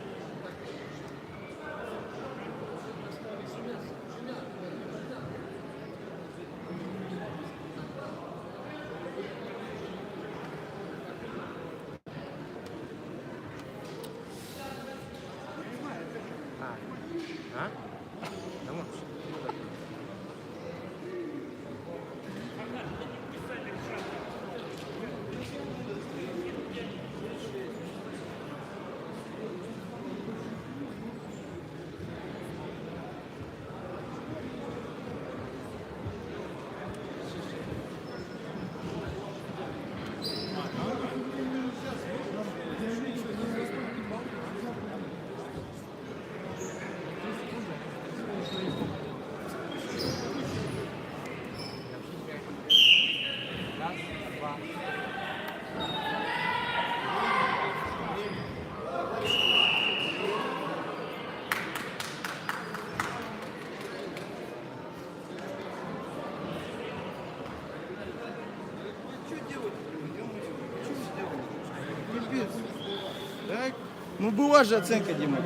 А? Да вот. Так? Ну была же оценка, Дима.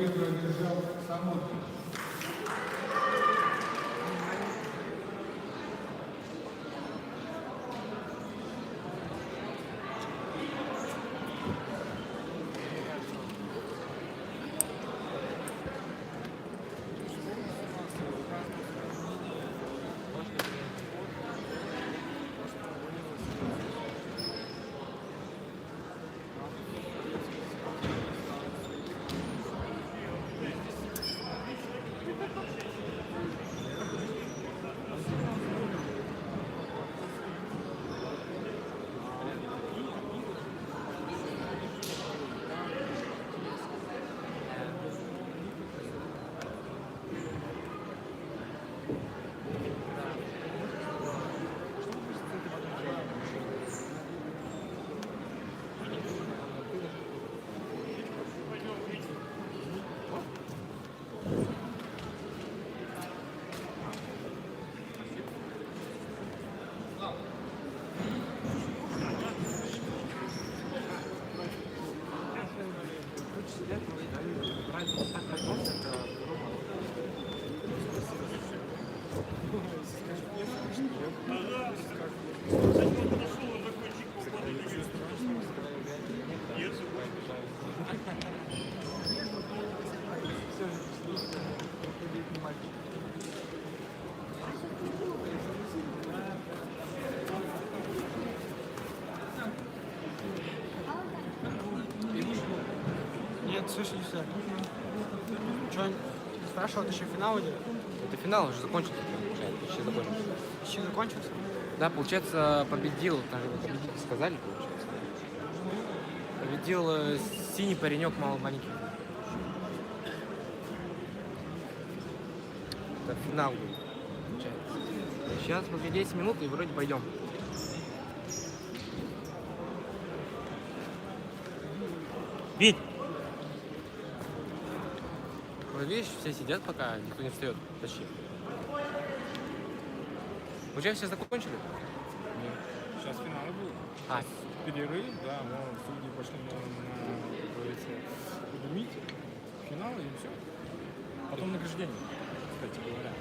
слышь, иди сюда. Что, спрашивал, еще финал идет? Это финал уже закончился, получается, почти закончился. Еще закончился? Да, получается, победил, там его победитель сказали, получается. Победил синий паренек маленький. Это финал будет, получается. Сейчас, смотри, 10 минут и вроде пойдем. Бить! Вот видишь, все сидят пока, никто не встает почти. Уже все закончили? Нет. Сейчас финалы будут. А, Перерыв, да, но судьи пошли на как говорится, подумить. Финалы и все. Потом награждение, кстати говоря.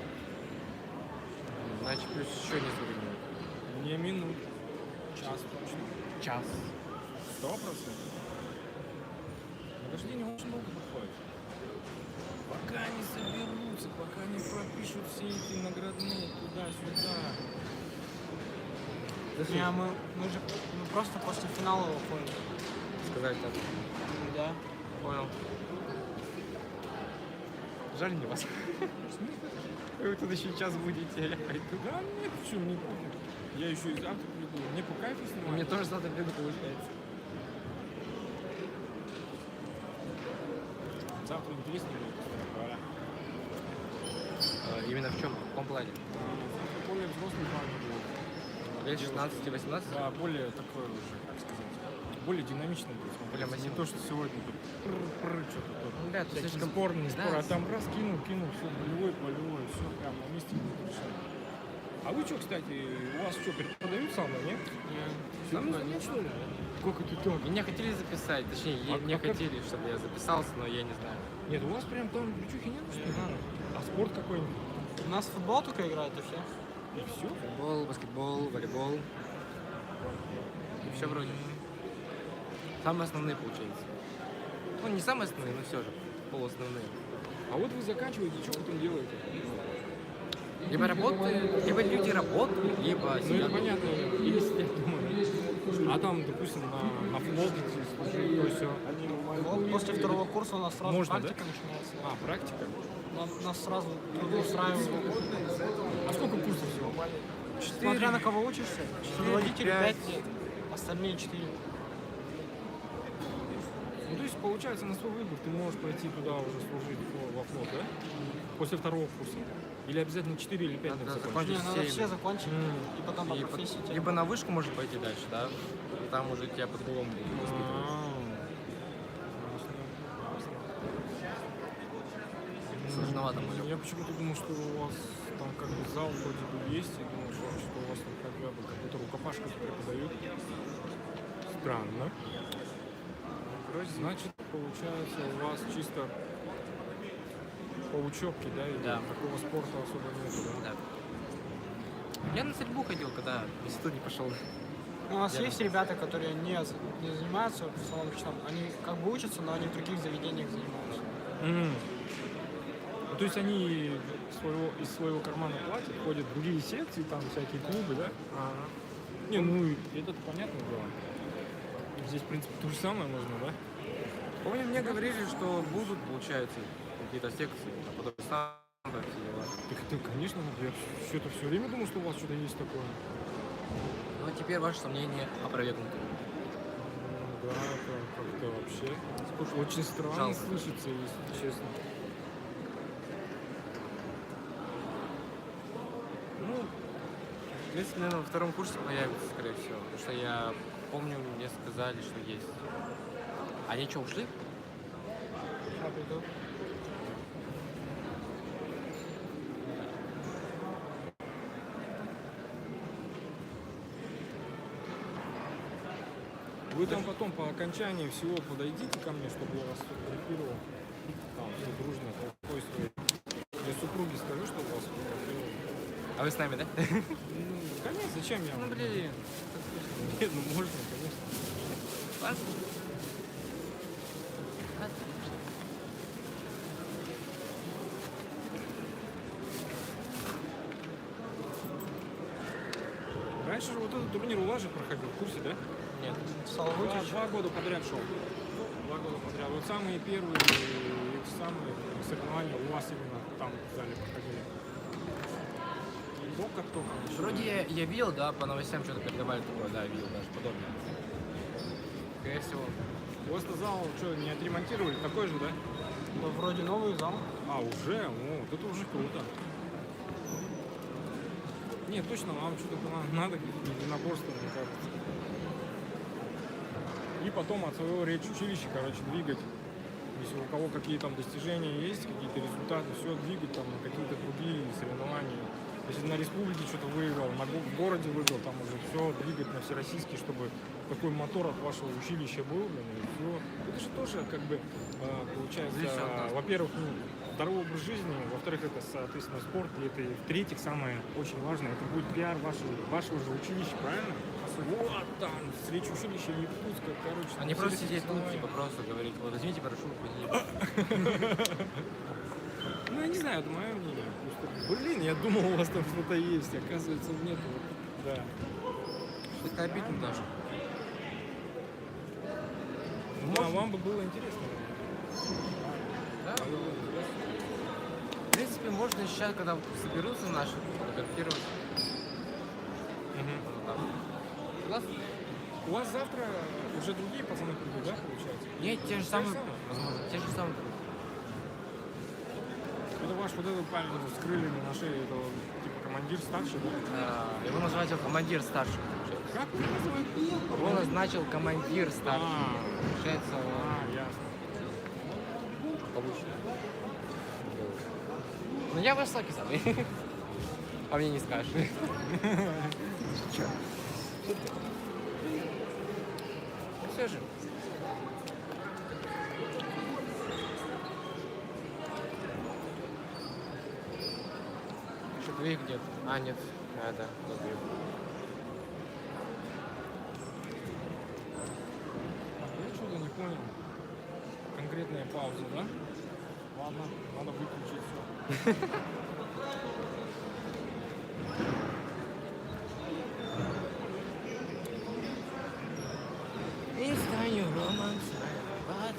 значит, плюс еще несколько минут. Не минут. Час точно. Час. 100%. Награждение очень долго проходит. Пока не соберутся, пока не пропишут все эти наградные туда-сюда. Не, мы же просто после финала выходим. Сказать так. Да. Понял. Жаль не вас. Вы тут еще час будете, я пойду. Да нет, все, мне пофиг. Я еще и завтра приду. Мне по кайфу снимать. Мне тоже завтра приду, получается. Завтра интереснее будет, кстати говоря. Именно в чем? В каком плане? Завтра более взрослый план будет. Лет 16-18? Да, более такой уже, как сказать, более динамичный будет. Более Не массивный. то, что сегодня тут что-то тут. Да, тут Всякие слишком спорные, да. споры. А там раз кинул, все, болевой, все прям на месте будет решать. А вы что, кстати, у вас что, преподают самое, нет? Сам нет, что ли? Как это так? Меня хотели записать, точнее, меня как? хотели, чтобы я записался, но я не знаю. Нет, у вас прям там ключухи нет, что ли? А спорт какой-нибудь? У нас в футбол только играют, и все. И все? Футбол, баскетбол, волейбол. И все вроде. Самые основные, получается. Ну, не самые основные, но все же. Полуосновные. А вот вы заканчиваете, что вы там делаете? Либо работают, либо люди работают, либо Ну, сидят. это понятно, или сидят дома. А там, допустим, на футболке служить, то все. Вот после второго курса у нас сразу Можно, практика начинается. А, практика? Нас сразу трудоустраивают. А сколько курсов всего? Смотря на кого учишься. Водители 5 лет, остальные 4. Ну, то есть, получается, на свой выбор ты можешь пойти туда уже служить во флот, да? После второго курса? Или обязательно 4 или 5 Надо надо закончить. закончить? Не, надо Семь. все закончить, и потом по И профессии тебе. либо на вышку можно пойти дальше, да? И там уже тебя по-другому будут воспитывать. Сложновато будет. Я почему-то думал, что у вас там как бы зал вроде бы есть, и думал, что у вас там хотя бы какую-то рукопашку преподают. Странно. Значит, получается, у вас чисто по учебке, да, идет? Да. Такого спорта особо нет, да? Да. Я на стрельбу ходил, когда в институт не пошел. У нас Я есть ребята, которые не занимаются профессиональным счетом. Они как бы учатся, но они в других заведениях занимаются. Ну, то есть они из своего кармана платят, ходят в другие секции, там всякие клубы, да? Не, ну это понятное дело. Здесь, в принципе, то же самое можно, да? Помню, мне говорили, что будут, получается, какие-то секции, а потом сам все дела. Так это, конечно, я что-то все время думал, что у вас что-то есть такое. Ну, а теперь ваше сомнение опровергнуто. Да, это как-то вообще очень странно Жалко. слышится, если честно. Ну, в принципе, наверное, во втором курсе появится, скорее всего. Потому что я помню, мне сказали, что есть. Они что, ушли? Я приду. Вы там потом по окончании всего подойдите ко мне, чтобы я вас фотографировал. Там все дружно, толпой своей. Я супруге скажу, что вас фотографировал. А вы с нами, да? Ну, конечно, зачем я? Ну, блин. Нет, ну можно, конечно. Ладно. Раньше же вот этот турнир у вас же проходил в курсе, да? Нет. В Салавутич. 2 года подряд шел. 2 года подряд. Вот самые первые самые соревнования у вас именно там в зале проходили. Только кто? Вроде я видел, да, по новостям что-то передавали такое, да, видел даже подобное. Скорее всего. У вас зал что, не отремонтировали? Такой же, да? Ну, вроде новый зал. А, уже? Вот это уже круто. Нет, точно, вам что-то надо, единоборство, мне кажется. И потом от своего речь-училища, двигать. Если у кого какие там достижения есть, какие-то результаты, все двигать там на какие-то другие соревнования. Если на республике что-то выиграл, в городе выиграл, там уже все двигать на всероссийский, чтобы такой мотор от вашего училища был, и все. Это же тоже получается, во-первых, здоровый образ жизни, во-вторых, это, соответственно, спорт, и это, в-третьих, самое очень важное, это будет пиар вашего же училища, правильно? Вот там, встреча училища Якутска, короче. Они просто сидеть тут, типа, просто говорить, вот возьмите, прошу, Ну, я не знаю, это мое мнение. Просто, блин, я думал, у вас там что-то есть, оказывается, нет. Да. Это обидно даже. Да, вам бы было интересно. Да? В принципе, можно сейчас, когда соберутся наши, фотографировать. Согласен? У вас завтра уже другие пацаны придут, да, получается? Нет, те же самые, возможно, те же самые. Это ваш вот этот парень с крыльями на шее, это типа командир старший, да? Его назначил командир старший. Как ты называешь? Его назначил командир старший. Получается, ясно. Получше. Ну я высокий самый. А мне не скажешь. Че? Все же. Что, двоих где-то? А, нет. А, да, двоих. Я что-то не понял. Конкретная пауза, да? Ладно, надо выключить все. It's time you romance, but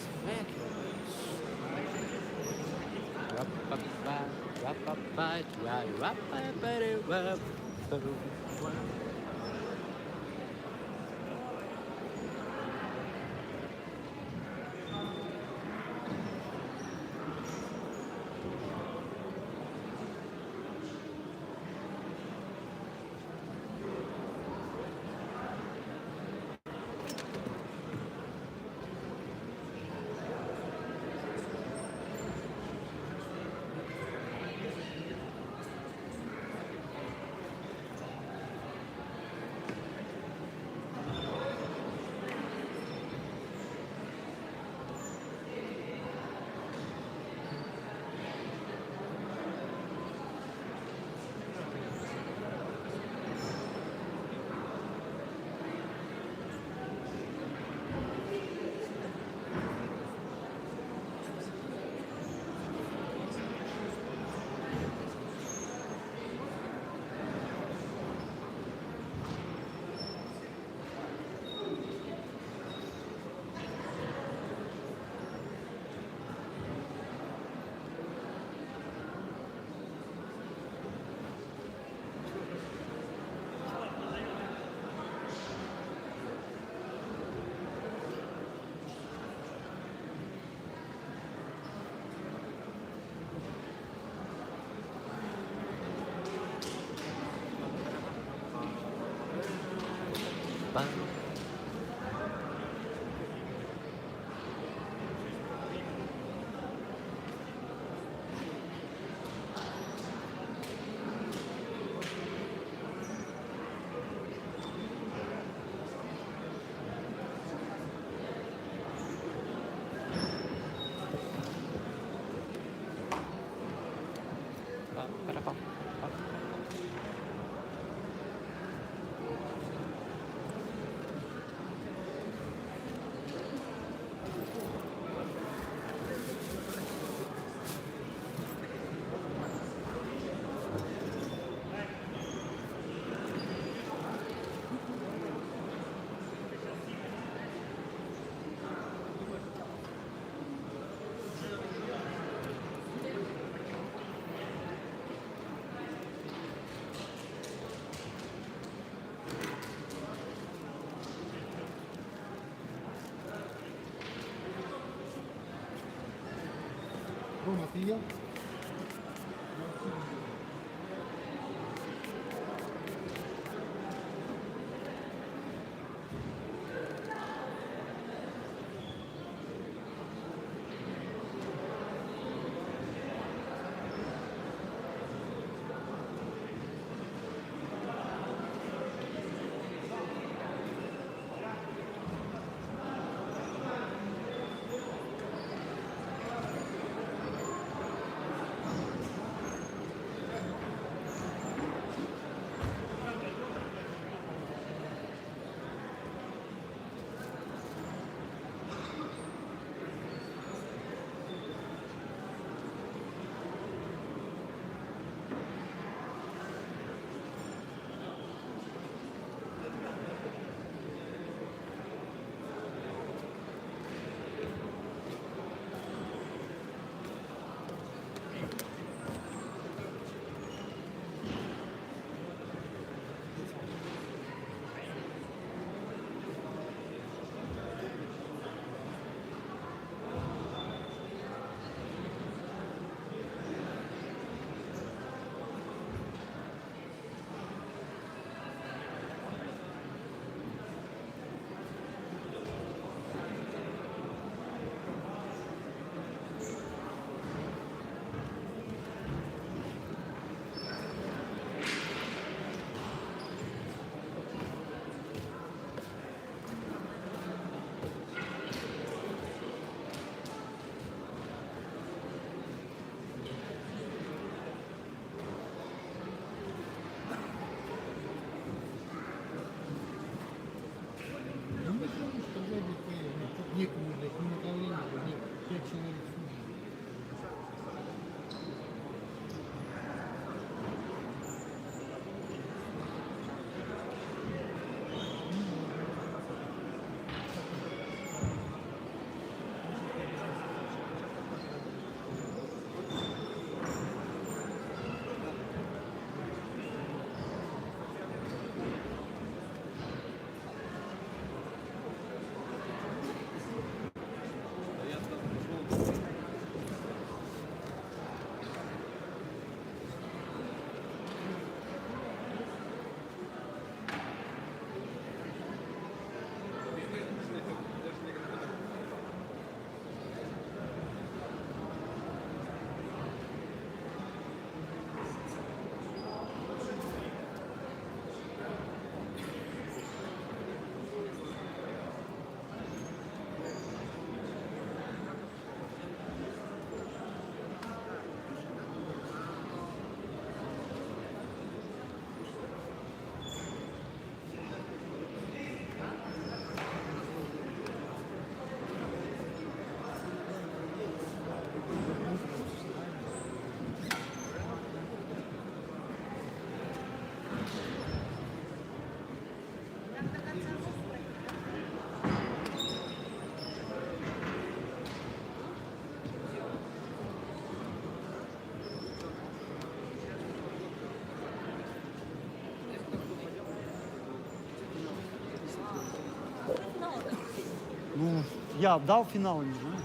Рома, ты ел? Некому, блядь, ни направления, нет, 5 человек судей. Ну, я отдал финал, не знаю.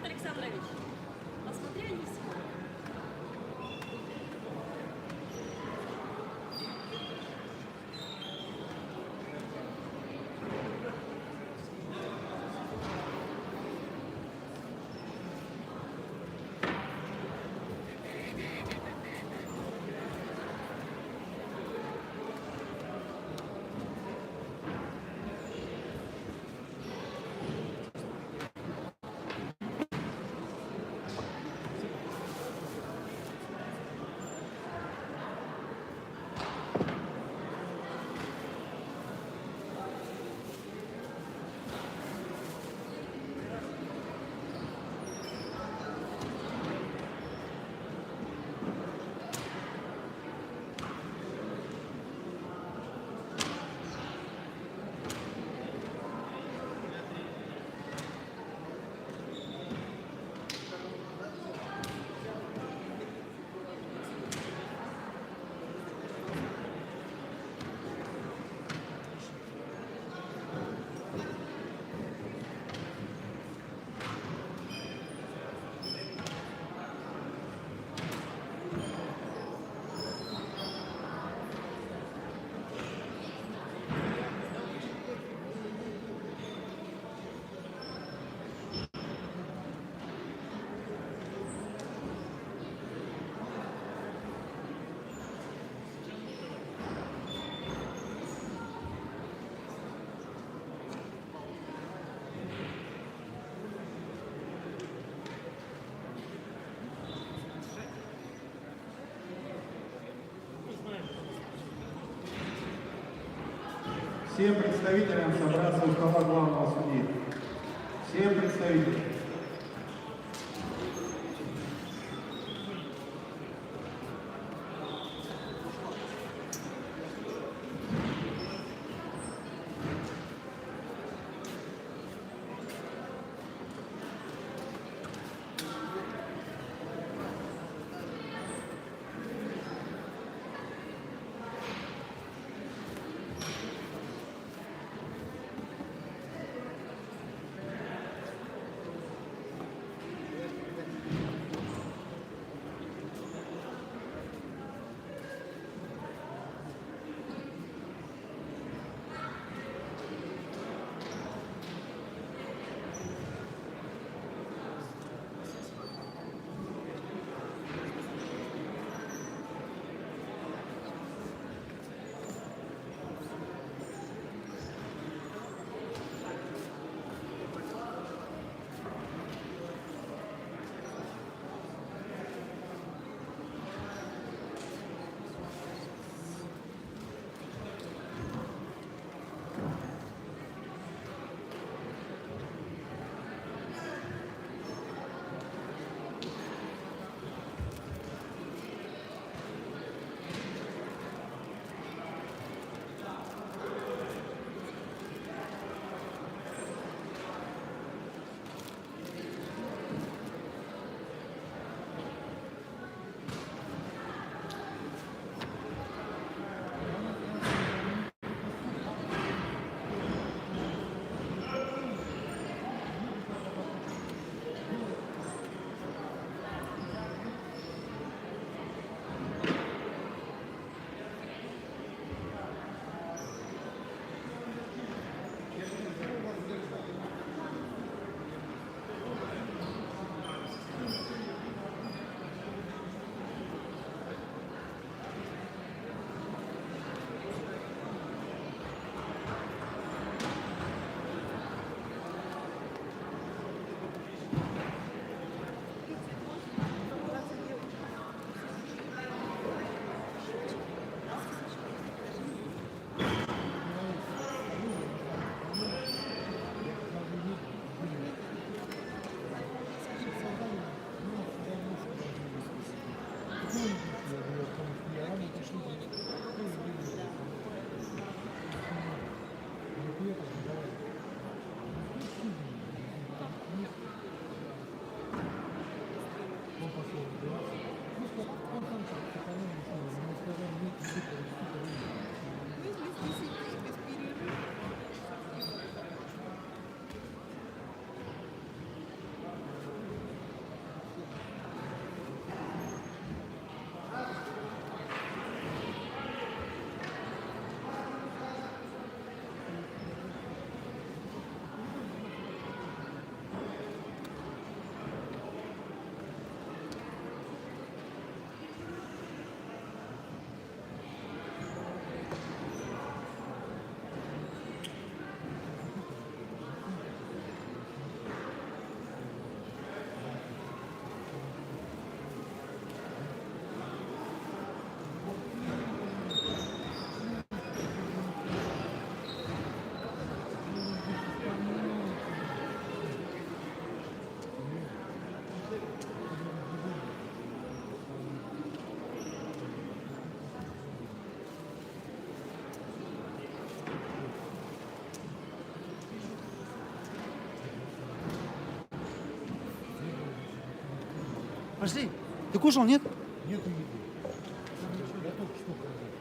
Александрович, посмотри, они все. Всем представителям собраться у стола главного судьи. Всем представителям. Пошли. Ты кушал, нет? Нету еды. Я только что ходил.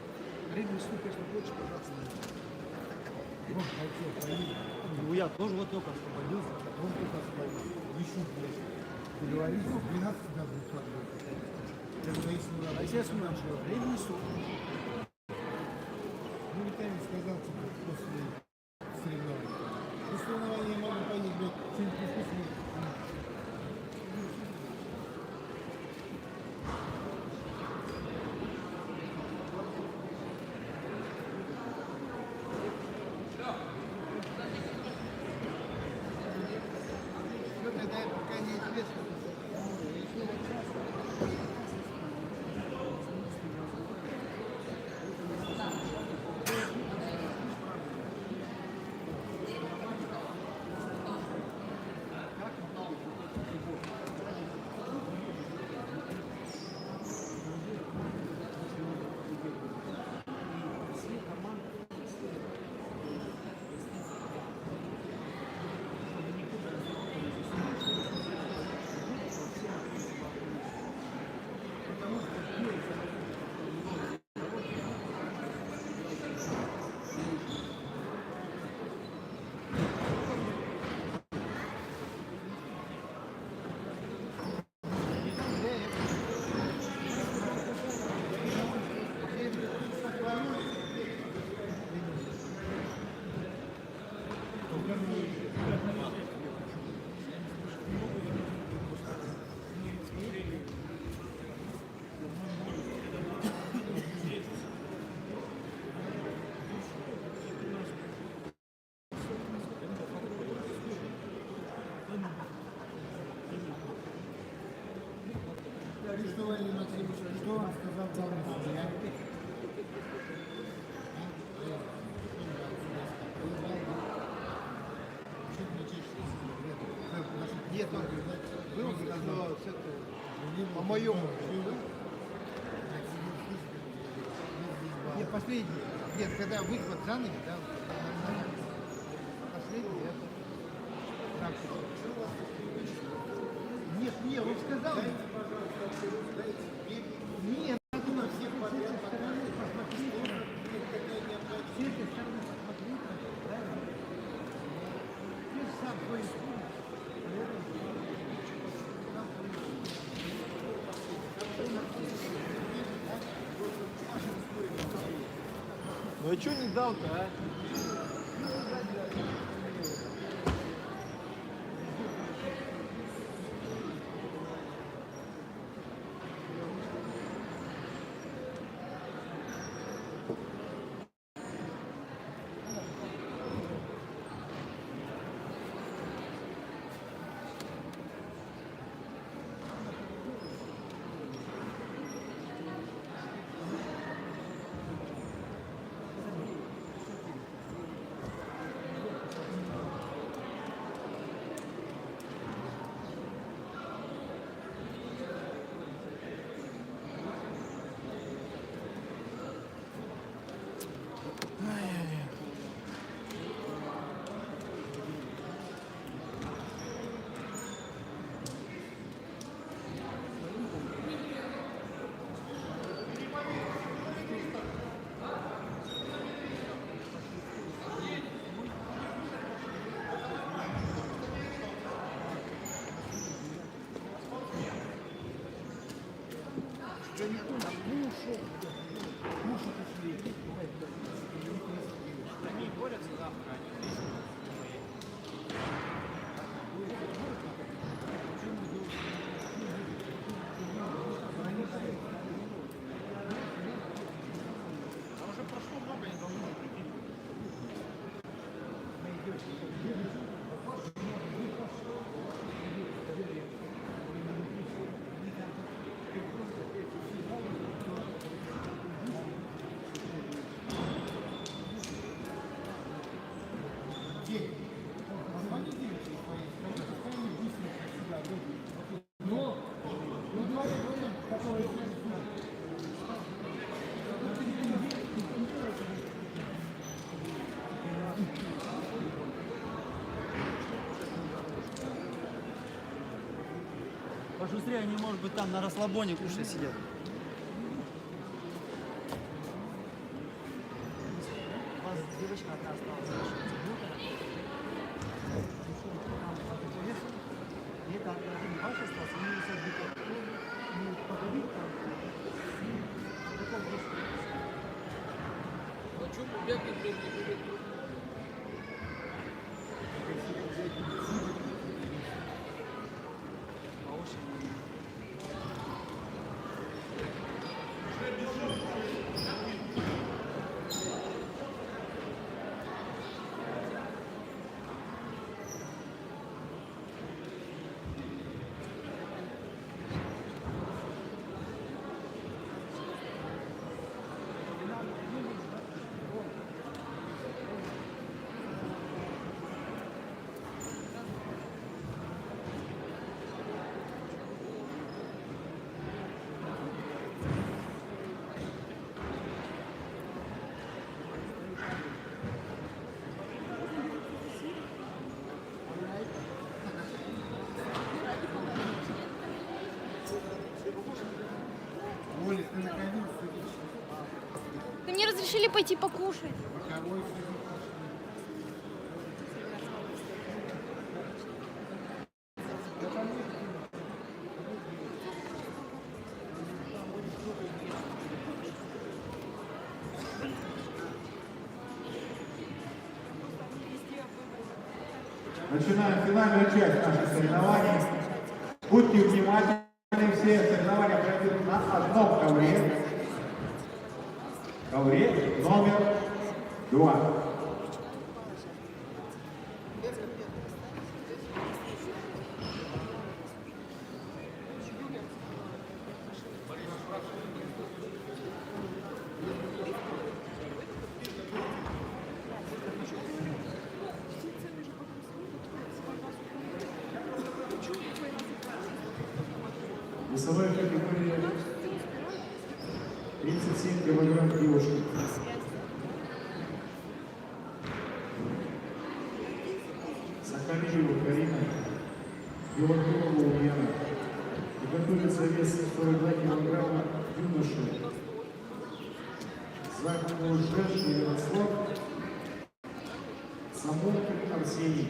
Рыбный суп, если хочешь, пожалуйста. Вот, хотел, поели. Ну, я тоже вот только освободился. Он только освободился. Еще больше. Договорились, 12 всегда будет складывать. Я говорю, если мы А сейчас мы начали. Рыбный суп. Ну, Виталий сказал тебе после соревнований. После соревнований я могу поесть, блядь, что-нибудь вкусное. Ну, тогда пока неизвестно. Что, Валерий Максимович, что вам сказал главный судья? Нет, он был сказал, по-моему. Нет, последний. Нет, когда выхват за ноги, да, последний, это практика. Нет, нет, он сказал. Нет, надо всех подряд посмотреть. Все эти стороны посмотреть, правильно? Ты же сам твой Ну а что не дал-то, а? Они борются завтра. А уже прошло много, не должно прийти. Пошустрее, они, может быть, там на расслабоне кушать сидят. У вас девочка одна осталась. И это один ваш остался, они висят где-то. Ну, поговорить там. Да мне разрешили пойти покушать. Начинаем финальную часть наших соревнований. Будьте внимательны, все соревнования пройдут на одном ковре. Ковре номер 2. Весовая категория 37 килограмм девушки. Сахалиева Карина, Белокурова Ульяна. И готовится вес 42 килограмма юноши. Загужеш Ярослав, Самолкин Арсений.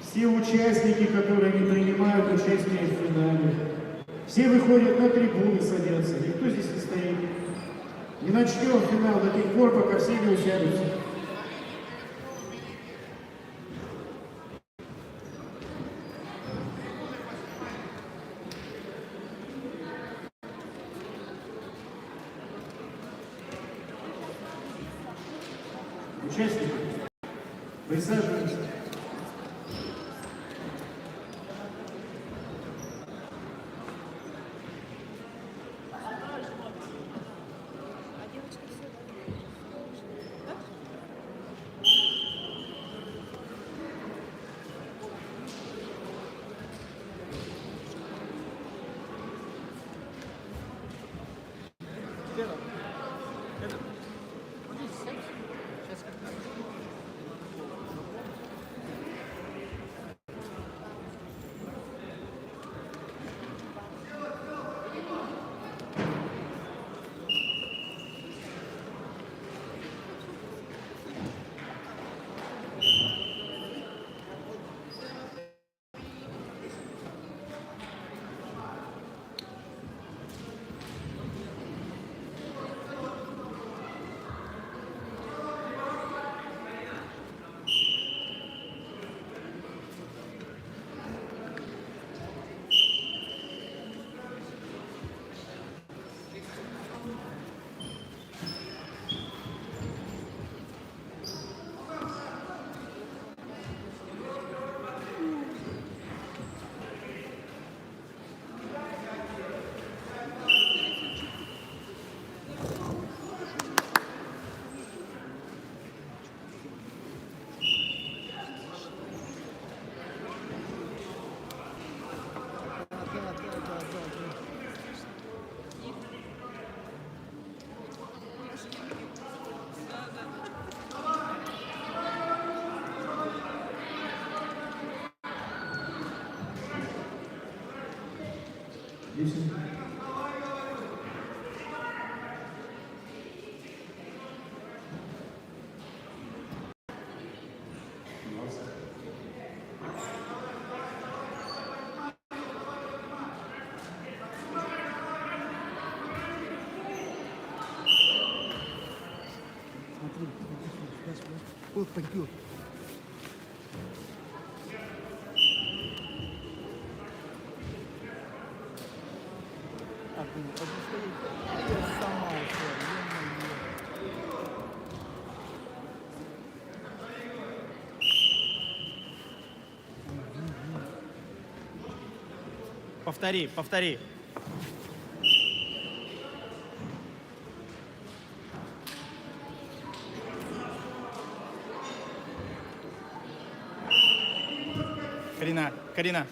Все участники, которые не принимают участие в финале, все выходят на трибуны, садятся, никто здесь не стоит. Не начнем финал до тех пор, пока все не усядутся. Участники, присаживайтесь. 10. Смотри, сейчас вот пойдет. Повтори, повтори. Карина, Карина.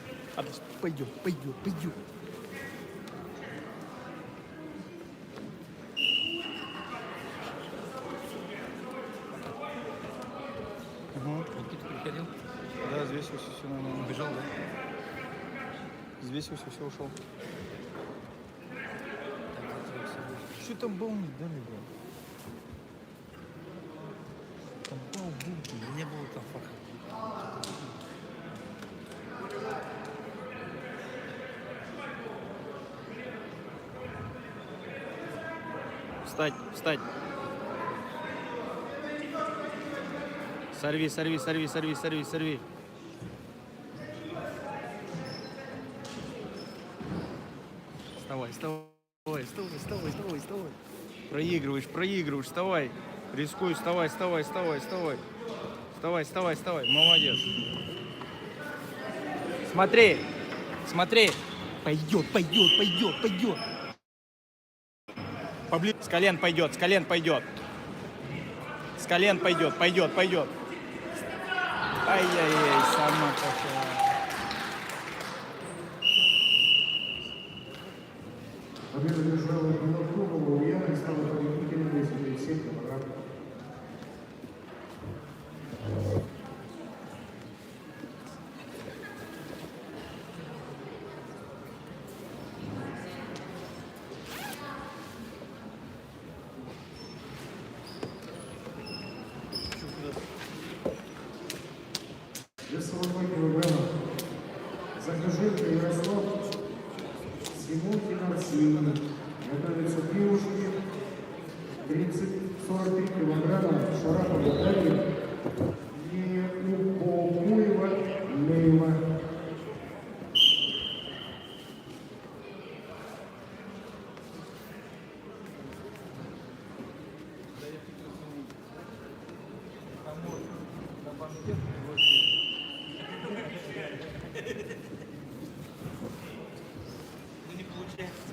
Пойдет, пойдет, пойдет. Никита приходил? Да, взвесился, все нормально. Убежал, да? Взвесился, все, ушел. Что там балмить, да, не было? Там бал был, не было там фаха. Встать, встать. Сорви, сорви, сорви, сорви, сорви, сорви. Вставай, вставай, вставай, вставай, вставай, вставай. Проигрываешь, проигрываешь, вставай. Рискуй, вставай, вставай, вставай, вставай. Вставай, вставай, вставай. Молодец. Смотри, смотри. Пойдет, пойдет, пойдет, пойдет. Поближе. С колен пойдет, с колен пойдет. С колен пойдет, пойдет, пойдет. Ай-яй-яй, сама пошла. Победу держала Белокрумова, Ульяна стала победителем весе 37 килограмм. Вес 42 килограмма. Загруженко Ярослав, Симонкин Арсений. Готовятся девушки. 43 килограмма. Шарапова Дарья и Упокуева Лейла. Ну не получается.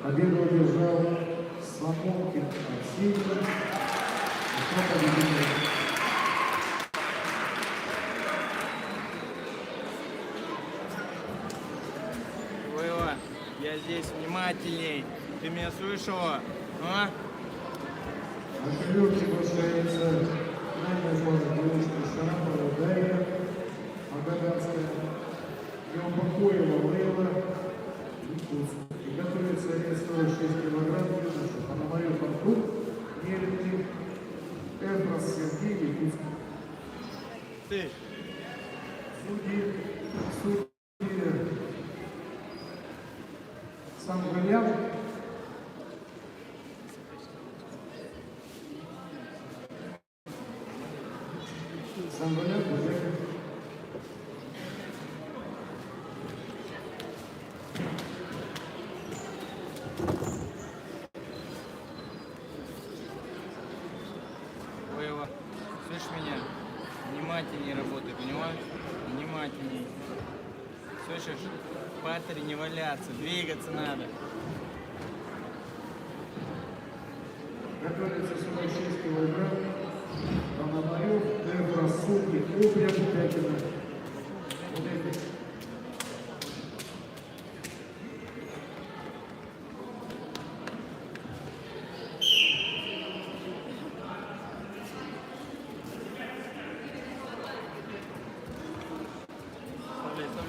Победу одержал Самохин Арсений. Вова, я здесь внимательней. Ты меня слышала? А? На ковер приглашается крайняя пара девушка Шарапова Дарья, Магаданская, Неупокоева Лейла, и готовится вес 46 килограмм юноша Пономарев Антон, Нервный, Эфрос Сергей Якутск. Ты. Судьи Самгалян, уже. Вова, слышишь меня? Внимательнее работай, понимаешь? Внимательнее. Слышишь? В паттере не валяться, двигаться надо. Готовится 46 килограмм. Пономарев, Эфрос, Судьи, Обря, Бутякина.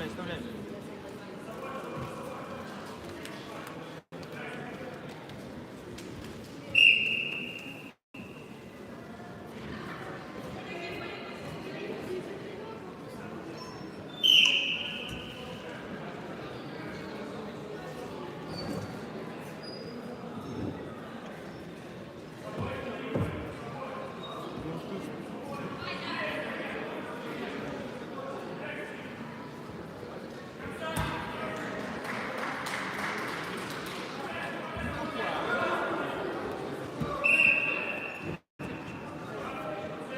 Вставляй.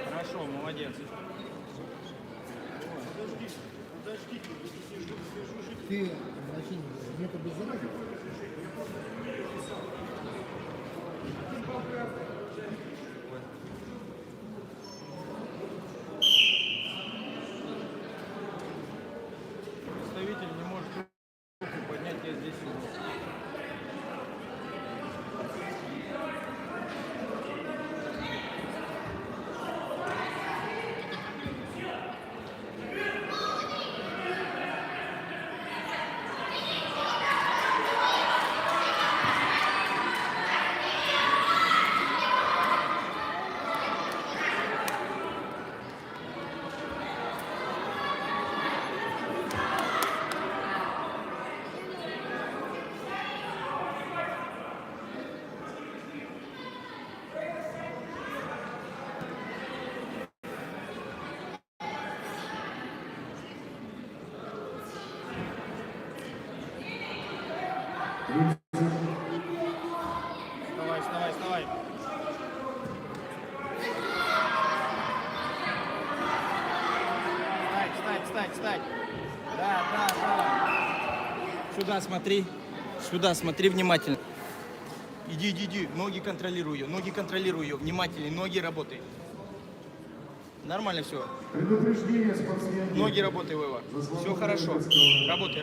Хорошо, молодец. Ты вообще нет обязательно. Представитель не может руку поднять, я здесь сижу. Вставай. Встать. Да. Сюда смотри внимательно. Иди. Ноги контролируй ее. Внимательнее. Ноги работай. Нормально все. Предупреждение спортсменки. Ноги работай, Вова. Все хорошо. Работай.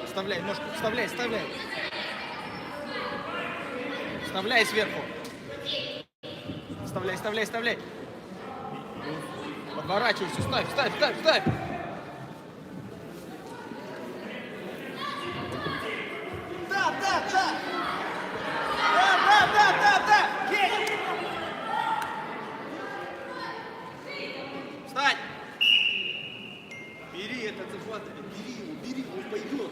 Вставляй ножку. Вставляй. Вставляй сверху. Вставляй. Подворачивайся. Ставь. Да. Есть. Встань. Бери этот захватывай. Бери его, пойдет.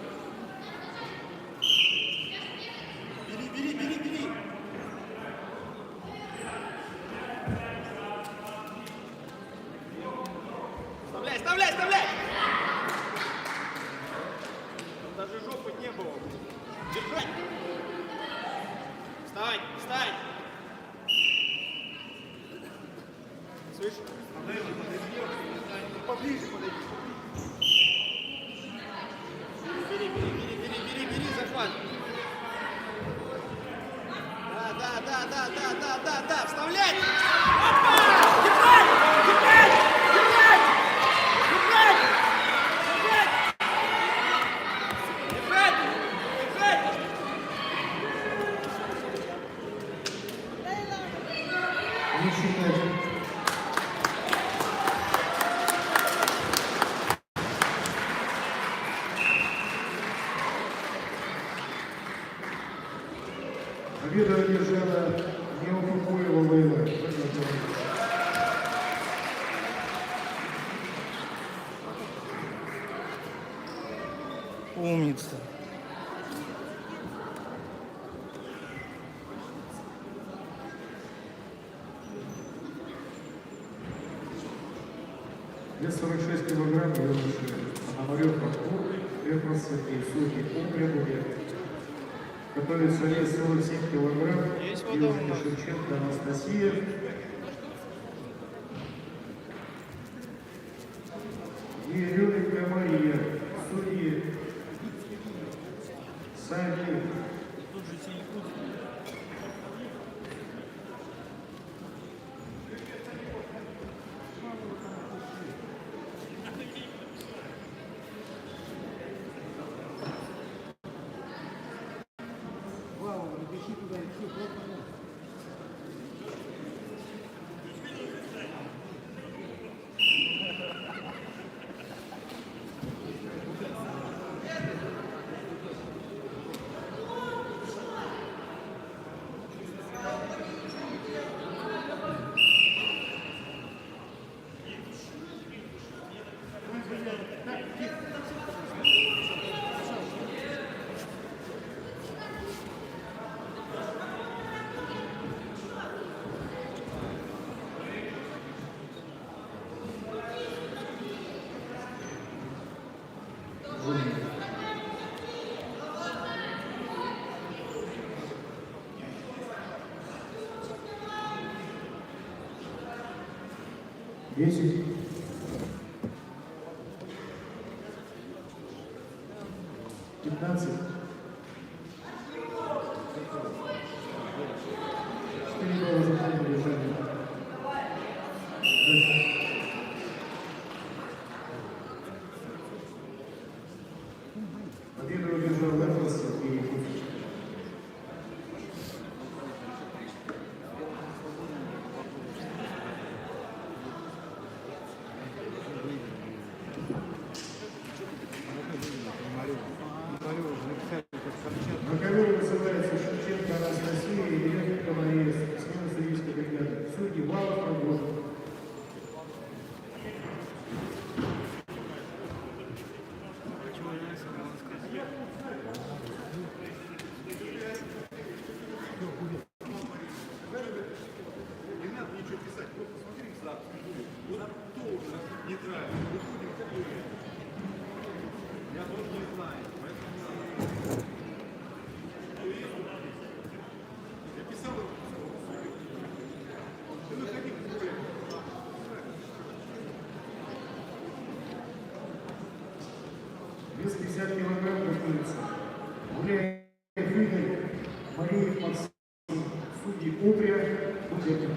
Бери. Вставляй. Встань, встань! Слышь? Поближе подойди. Бери, захват. Да, вставлять! Опа! Держать! Держать! Держать! Держать! Держать! Держать! Не считать. Победу одержала Неупокоева Лейла. Умница. Вес 46 килограмм, юноша Пономарев Артур, Эфрос Сергей, судьи Умря, готовится вес 47 килограмм, девушка Шевченко Анастасия. И Еременко Мария, судьи Сами. Десять. 15. 4 гола за время решения. Победу одержал Эфрос Сергей. На ковер высылается Шевченко Анастасия и Еременко Мария, смена судейской бригады. Судьи Валов, Рогожин. Вес 50 килограмм готовится. Гуляет Игорь, Мария Максим, судьи Умря, Будетов.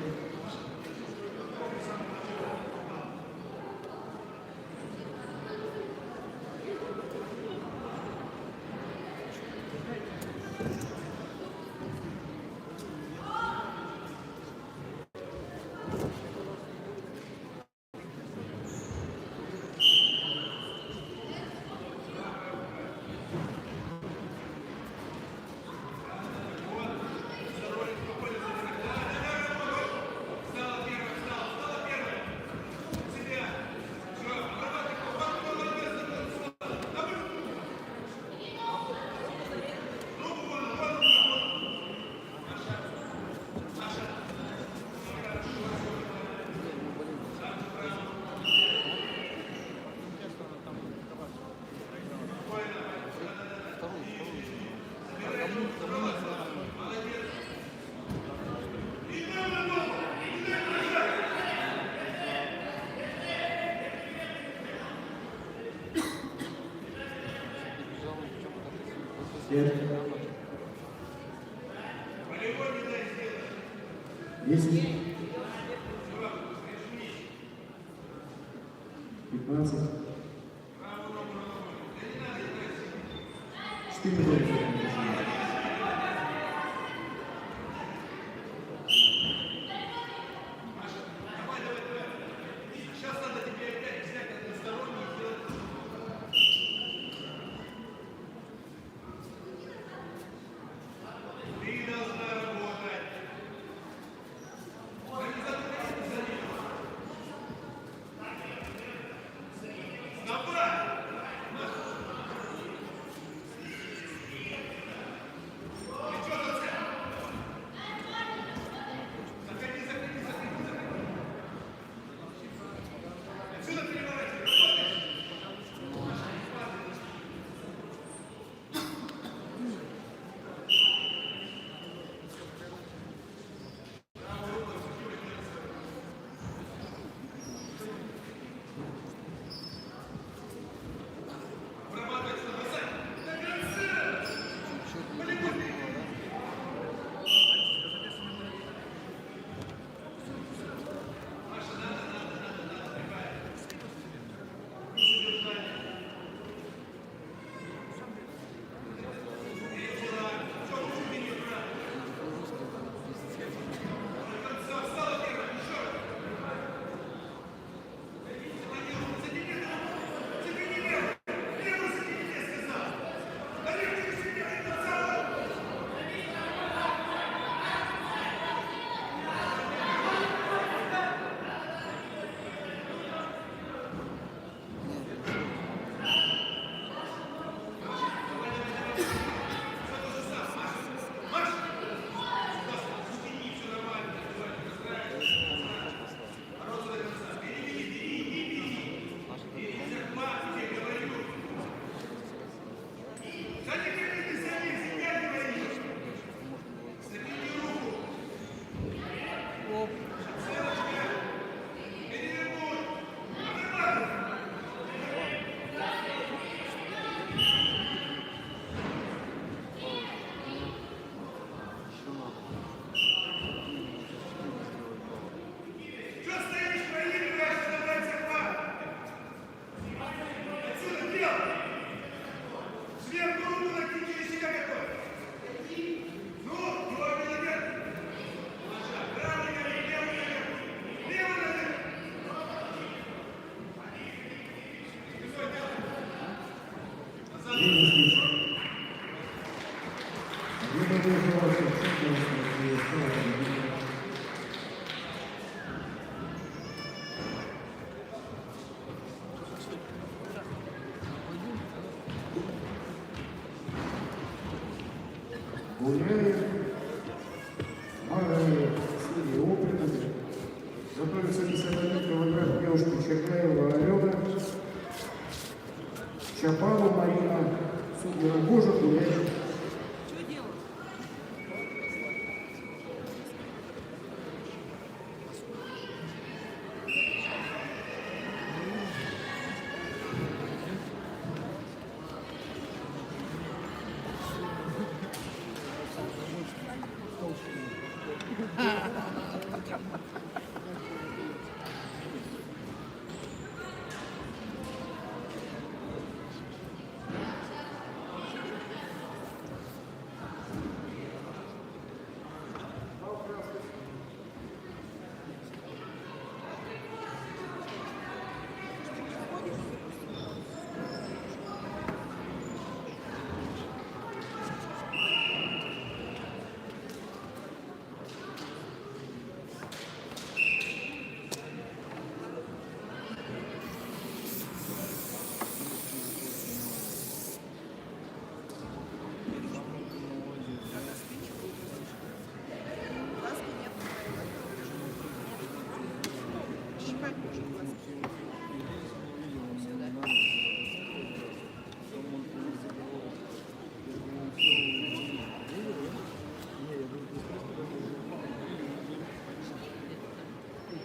10, 15, 4 минуты. Гуляев, Магаев, Сергей Опринов. Готовится 51 килограмм девушки Черняева Алена. Чапалова Марина, судья Рогожа, Гуляев.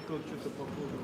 Тот что-то похоже.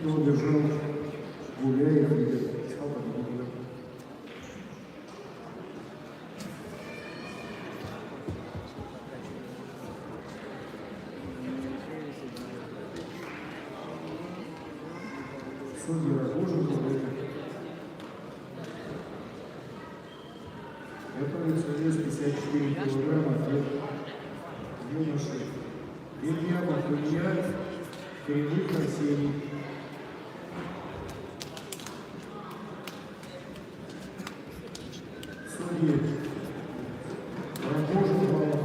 его держал Гуляев и стал победителем. Судья Рогожин готовится вес 54 килограмма для юношей. Бельямов Илья, Кривых Арсений. Судьи Рогожин Балов.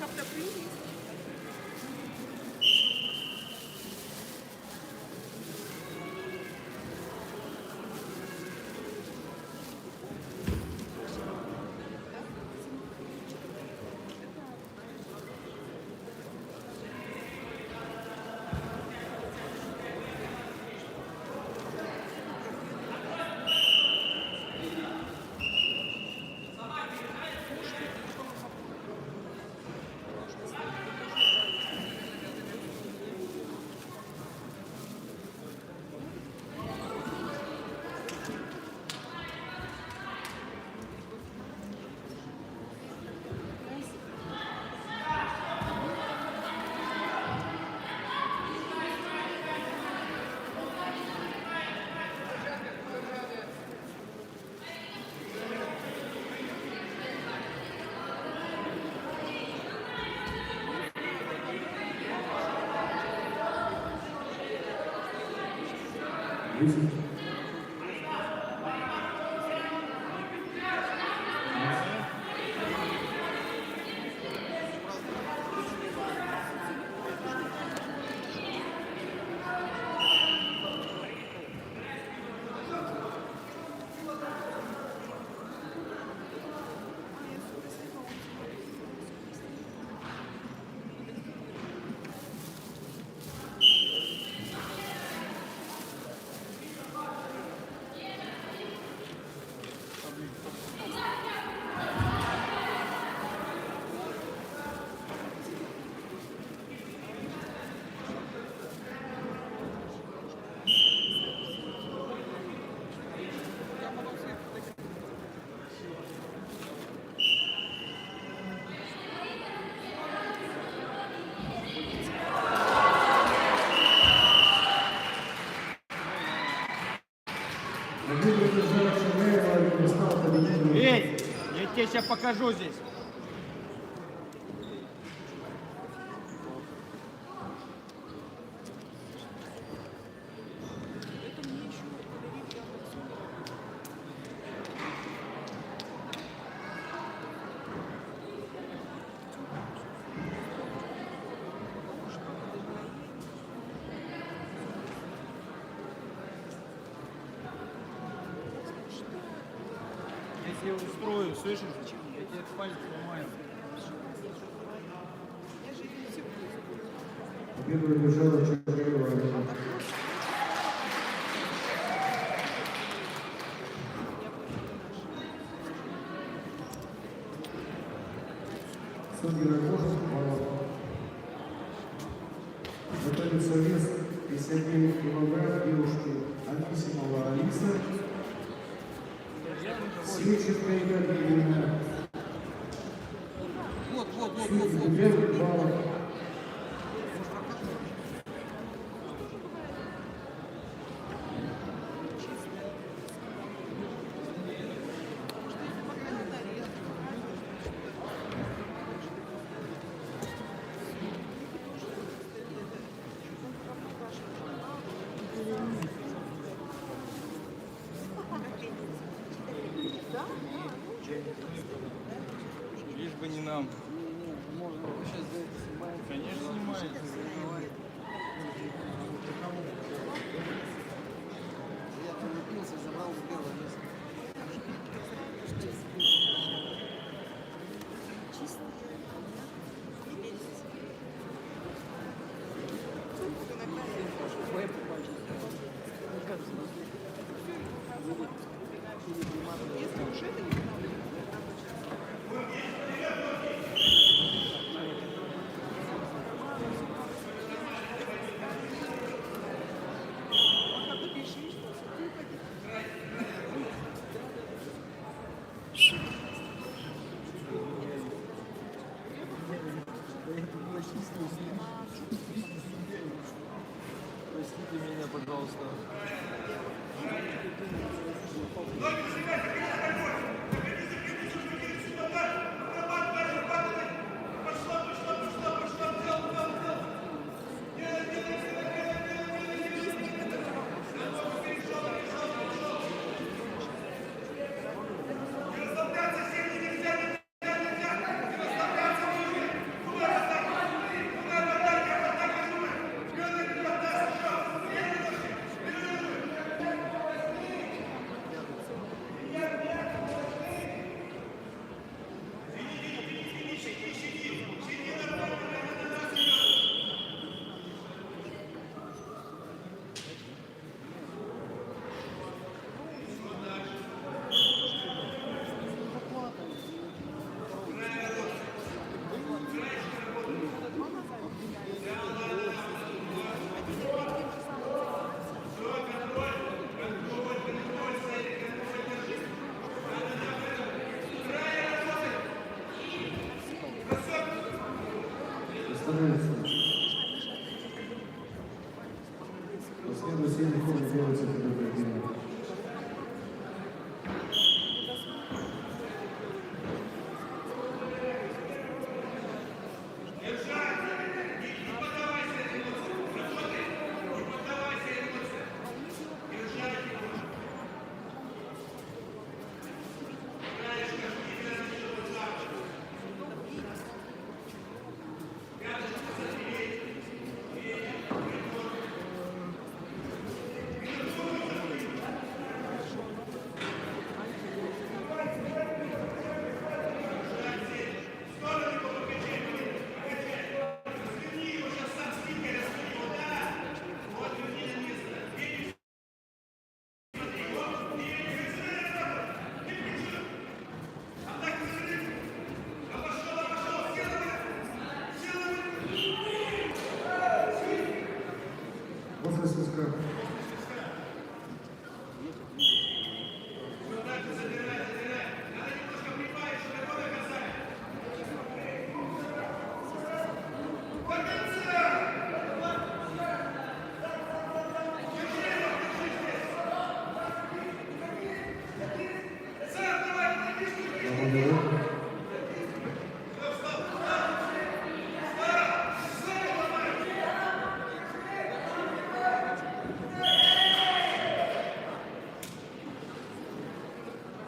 Как-то принес. Эй, я тебе сейчас покажу здесь. Я тебе устрою, слышишь? Я тебе палец сломаю. Победу одержала Чужаева Алина. Судьи Рогожин Балов. Готовится вес 59 килограмм девушки Анисимова Алиса. Сеченко Екатерина. Судьи Балов. Лишь бы не нам. Конечно, снимается. Я полюбился, забрал с первого места. Если уж это не надо.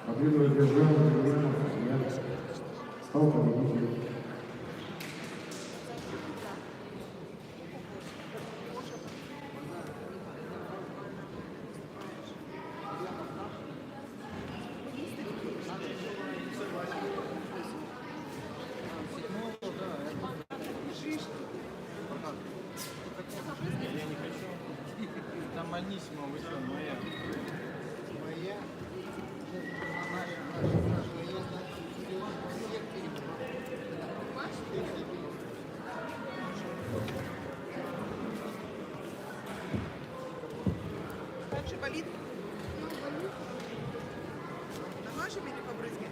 Победу одержал Ульянов, я стал победителем. Там Анисима вышла моя. Моя? Дальше болит? Домашними или побрызги?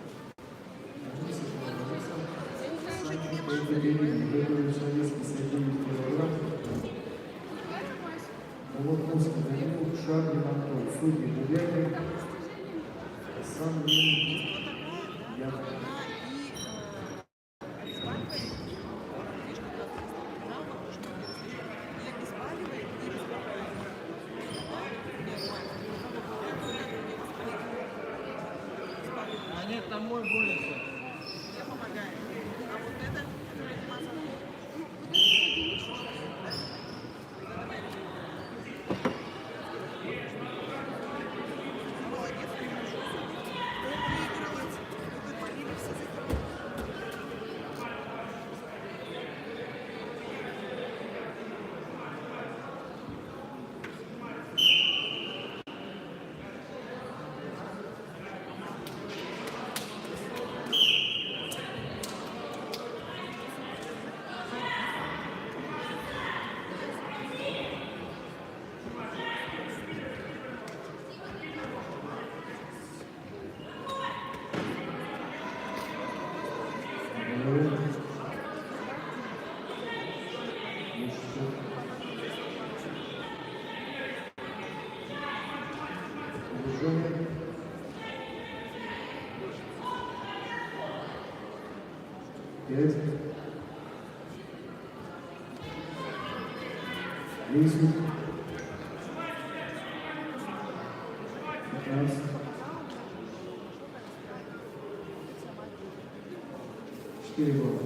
Советский соединительный программ. Волоконский Данил, Шарлин Антон, судьи Гулякин, сам я. А нет, там мой борется. Я помогаю. А вот это, которое мазано, молодец, ты хорошо судишь. Кто выигрывает? Вы болели все за тебя. Пять. 10. 15. 4 года.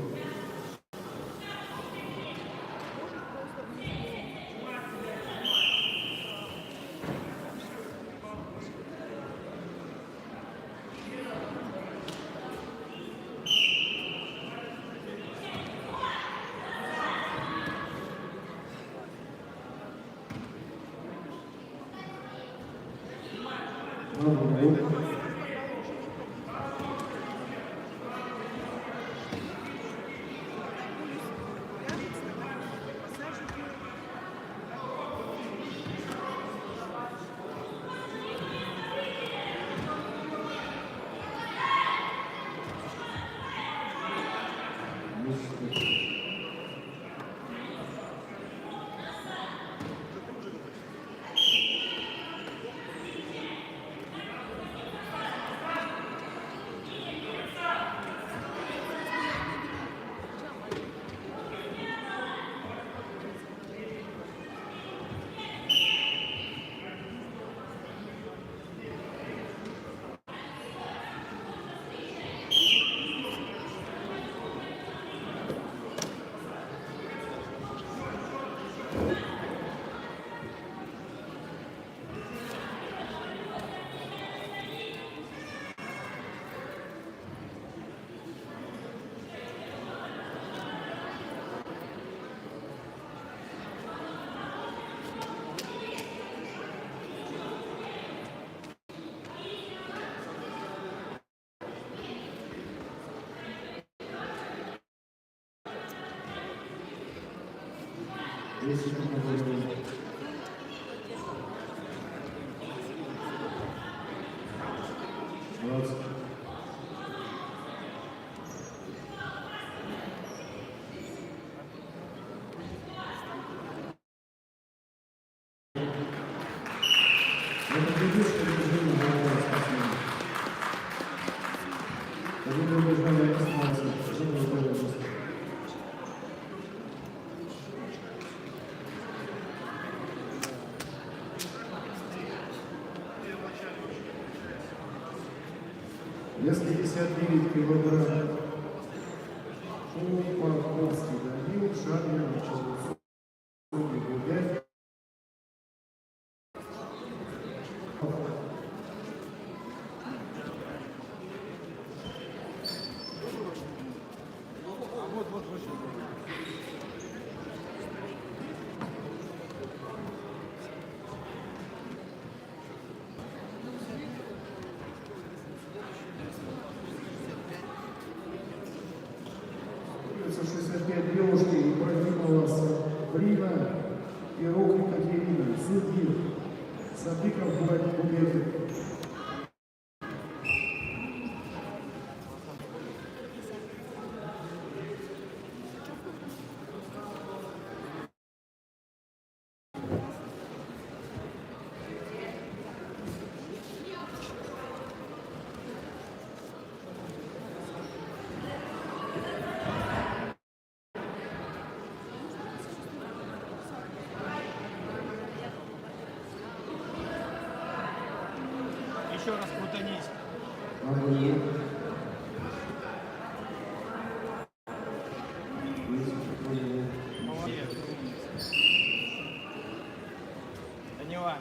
Вес 59 килограмм. Шумпаковский Данил Шадринович. Улица 65 девушки Ибрагимова Сабрина и Рок Екатерина. Судьи Садыков Губердин. Еще раз крутанись. Молодец. Данила.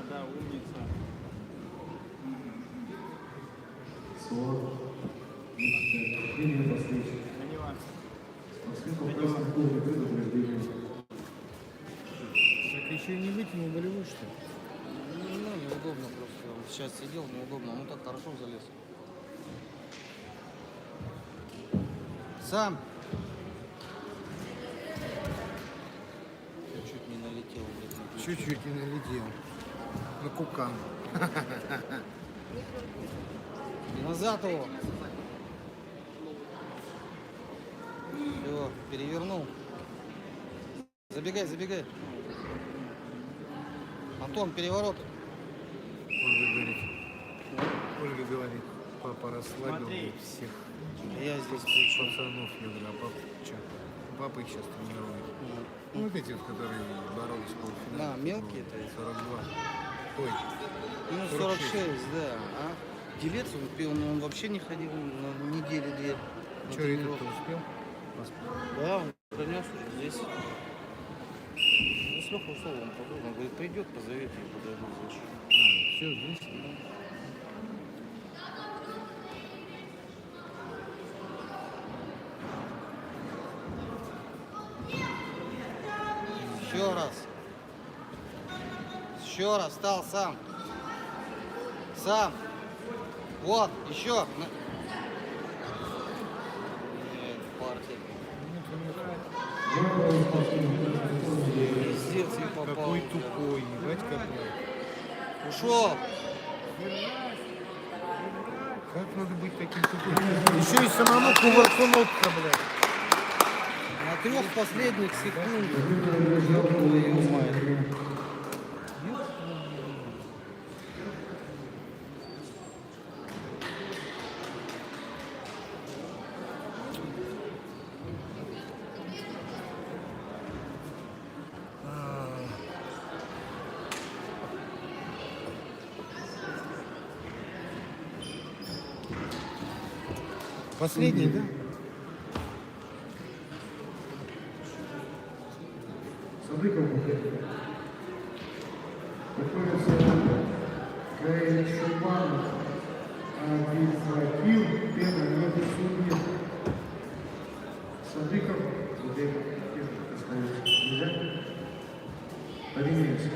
Да, умница. 40. Время последствий. Данила. Поскольку красный кубик предупреждение. Так еще и не вытянул болевой, что ли? Ну, неудобно просто. Он сейчас сидел, неудобно. Ну так хорошо залез. Сам. Чуть не налетел. Чуть-чуть не налетел. На кукан. Назад его. Все, перевернул. Забегай, забегай. Антон, переворот. Ольга говорит, папа расслабил Смотри. всех Я здесь пацанов. Я говорю, а папа что? Папа их сейчас тренирует. Ну, вот эти вот, которые боролись в полуфинале. Да, мелкие-то эти. 42. Ой, Ну, 46, да. А делец, он вообще не ходил на неделю-две. на что, этот тренировку. успел? Да, он пронес уже здесь. Ну, с Лехой ушел, он подумал. Он говорит, придет, позовет, я подойду, слышу. Все, здесь? Еще раз. Еще раз, встал сам. Сам. Вот, еще. Партия. Пиздец, не попал. Какой тупой, ебать какой. Ушел. Как надо быть таким тупым? Еще и самому кувыркнуться, блядь. На 3 последних секундах. Ёб твою мать. Последний, да? Садыков готовится Гаэль Шубанов, Абифакил, Пена, Судьи. Садыков, Губердин. Остается. Нельзя? Поменяемся.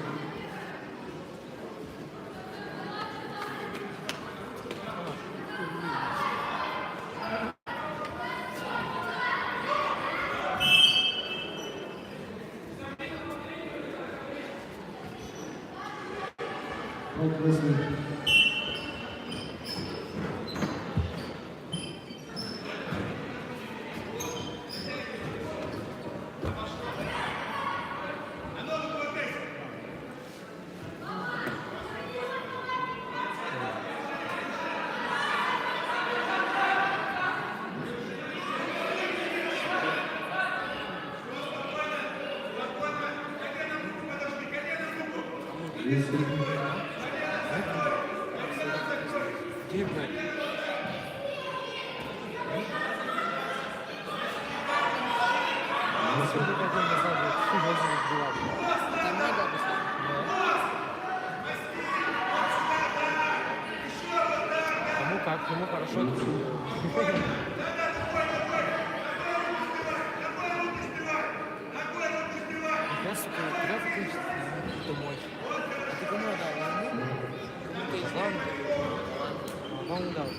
Вот возьми. Кому как, кому хорошо. Я, сука, куда ты кричишь? Домой. А ты кому отдал? Ему? Кому ты дал? Вам дал.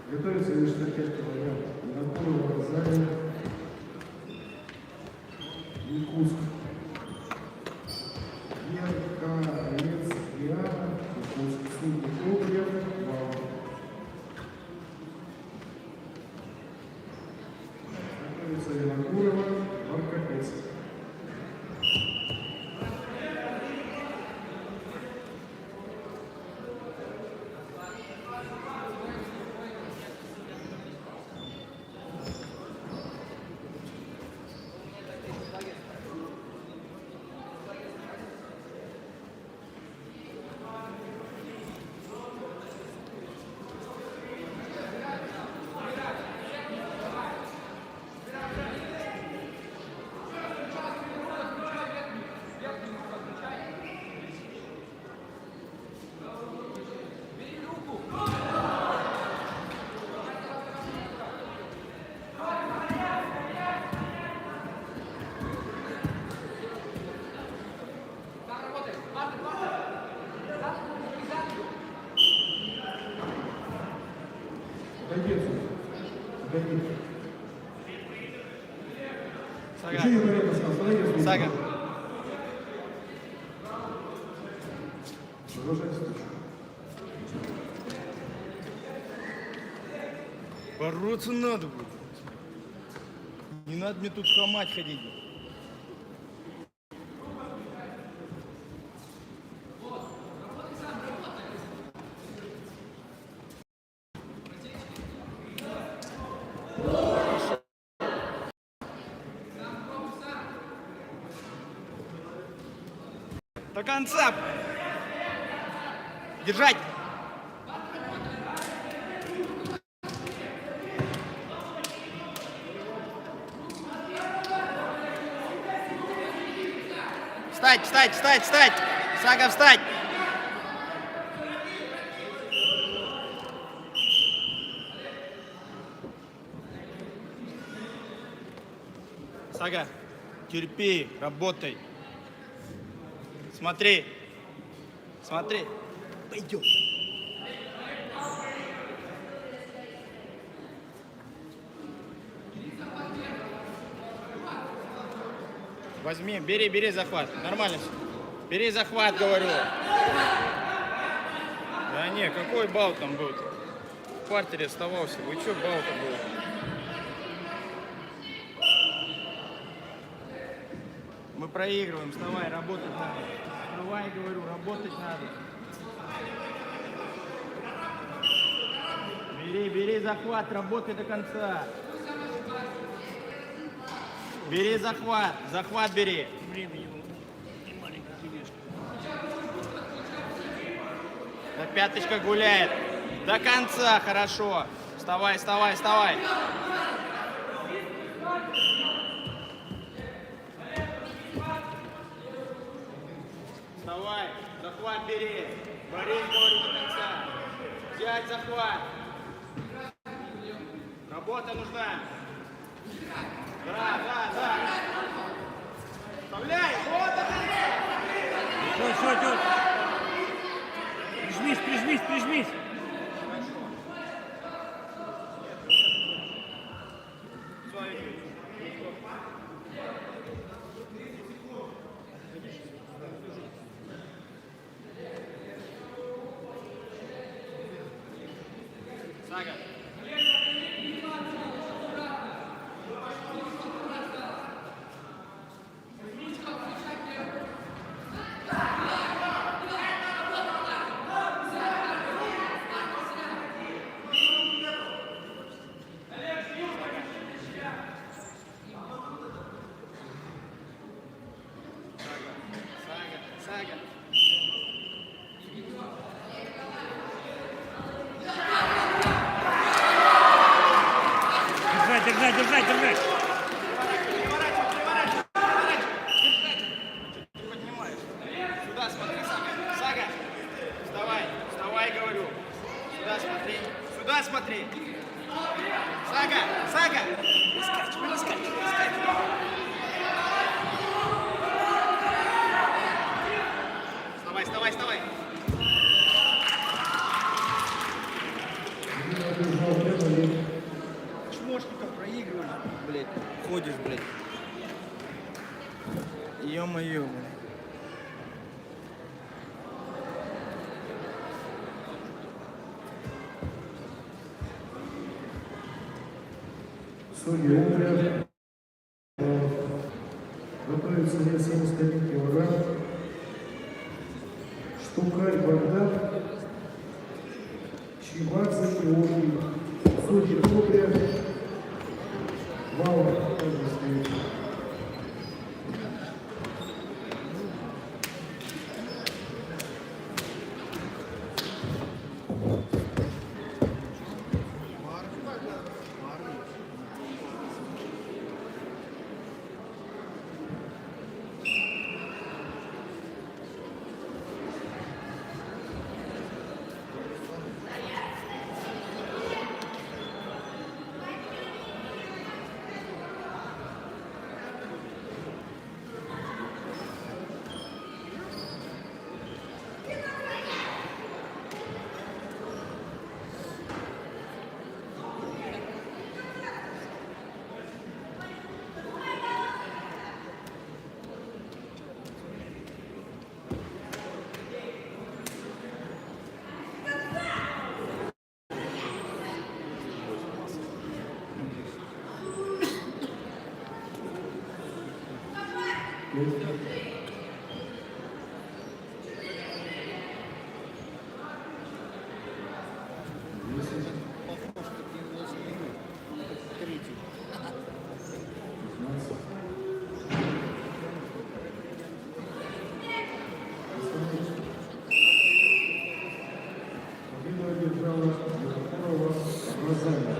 Готовится лишь ракетный вариант. Накурова, Заря, Якутск. Веркалец, Диана, Якутск, Судьи, Кобрев, Вау. Готовится Винокурова, Варкопец. Сага. Продолжайте встречу. Бороться надо будет. Не надо мне тут хамать ходить. До конца. Держать. Встать, встать, встать, встать. Сага, встать. Сага, терпи, работай. Смотри. Смотри. Пойдем. Возьми, бери захват. Нормально все. Бери захват, говорю. Да не, какой бал там был? В партере оставался. Вы что, бал-то был? Мы проигрываем. Вставай, работать надо. Вставай, говорю, работать надо. Бери захват, работай до конца. Бери захват бери. Да пяточка гуляет. До конца, хорошо. Вставай, вставай, вставай. Вставай, захват бери. Борись, говорю, до конца. Взять захват. Работа нужна. Да. Вставляй, вот это. Все. Прижмись. Сага. Сага. Держать. Поднимаешь. Сюда смотри, Сага. Вставай, говорю. Сюда смотри. Сага. Перескачь. Вставай. Чмошников проигрываешь, блядь. Ходишь, блядь. Ё-моё, блядь. Судьи умер. Готовится вес 71 килограмм. Штукарь Богдан. Чебадзе Георгий. Судьи Кубря. Вау, тоже стоит. Победу одержала Курова Розалия.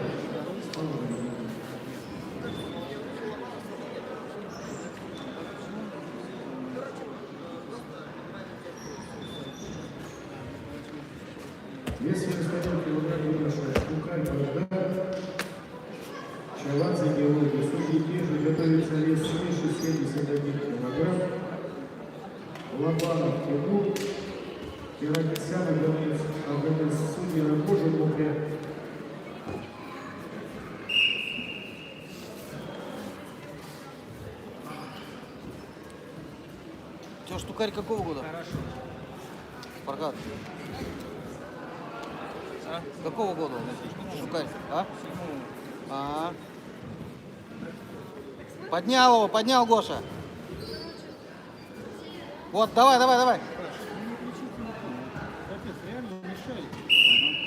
Вес 71 килограмм юноша Штукарь Богдан, Чаванцы Георгий. Судьи те же, готовится вес свыше 71 килограмм. Лобанов Тимур, Кирагисян Агамес, судьи Рогожин Мукря. Че, Штукарь какого года? Хорошо. Фаргат. А? Какого года он? Штукарь, а? А. Поднял Гоша. Вот, давай.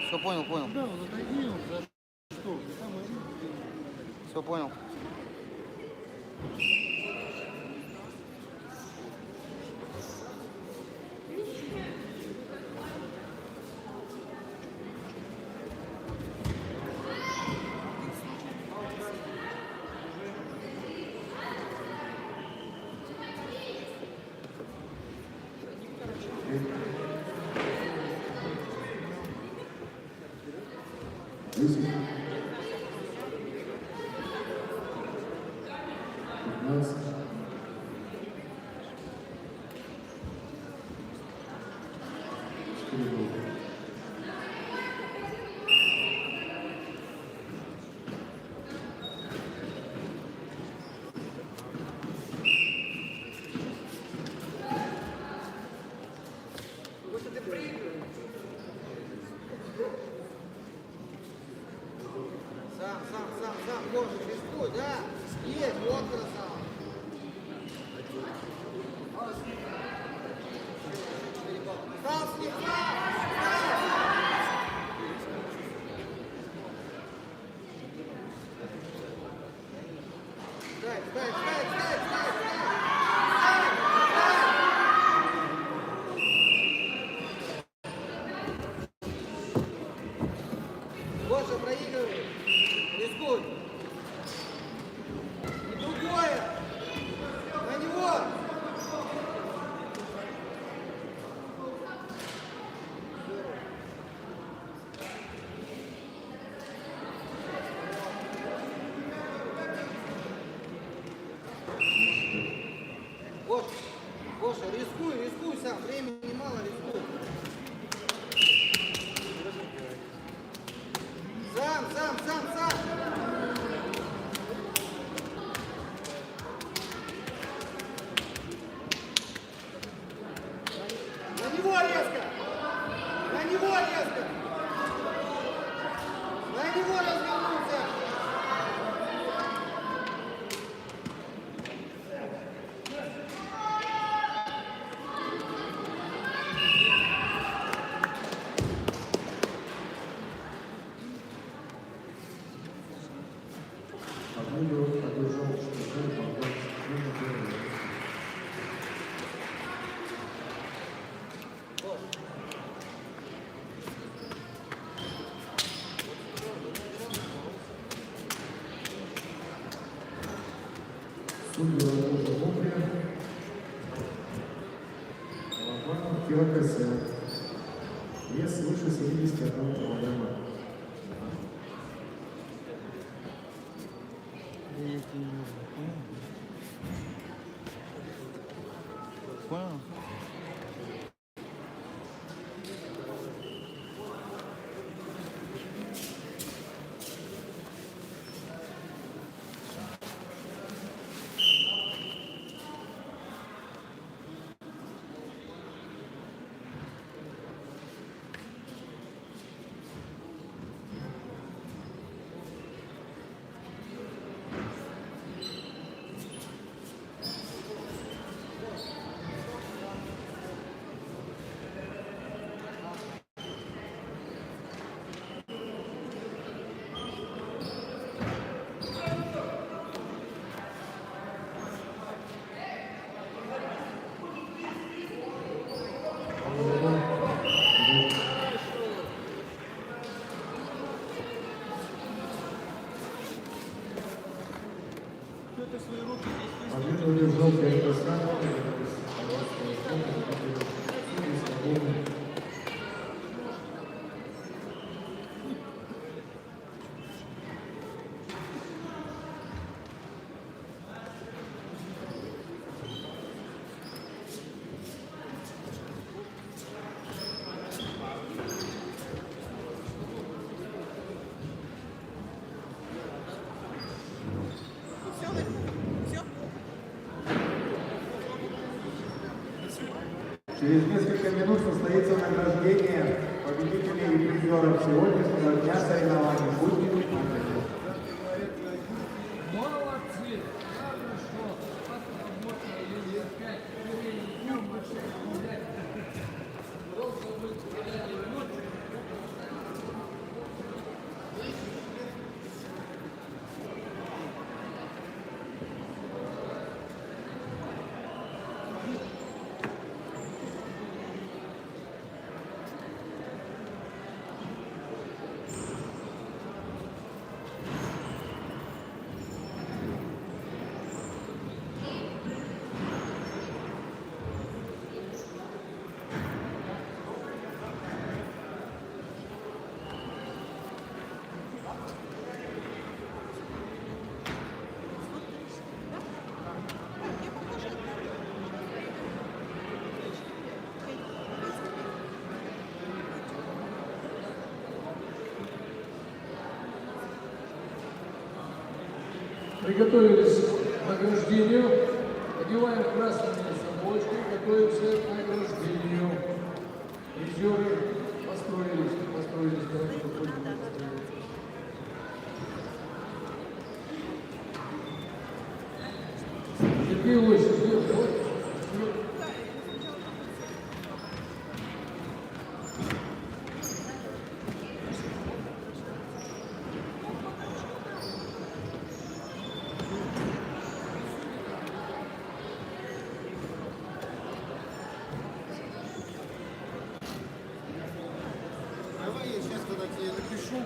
Все понял. Все понял. Сам, Гоша, рискуй, да? Есть, вот красава. Стал с ним, Стай. Гоша, проигрывай. Рискуй. И другое. На него. Гоша, рискуй сам. Времени мало, рискуй. Сам. На него резко! Развернуться! Победу одержал Штукарь Богдан. Судьи Рогожин Мукря. Лобанов Кирагисян. Вес выше 71 килограмма. Понял? Один удержал 5 посадок. Через несколько минут состоится награждение победителей и призеров сегодняшнего дня соревнований. Будьте внимательны. Молодцы! Хорошо! Отработали 5 днем больше гулять. Долго будет гулять ночью. Приготовились к награждению. Одеваем красные сапожки, готовимся к награждению. Призеры построились хорошо. Сергей Лосев, вот. Давай я сейчас тогда тебе напишу.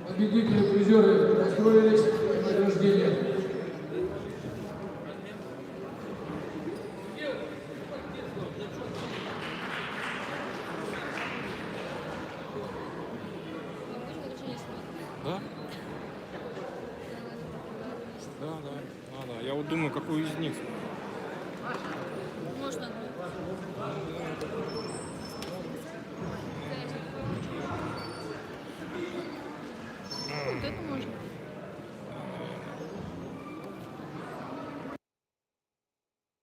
Победители, призеры построились к награждению. Да? Да. Я вот думаю, какую из них. Можно. Вот это можно.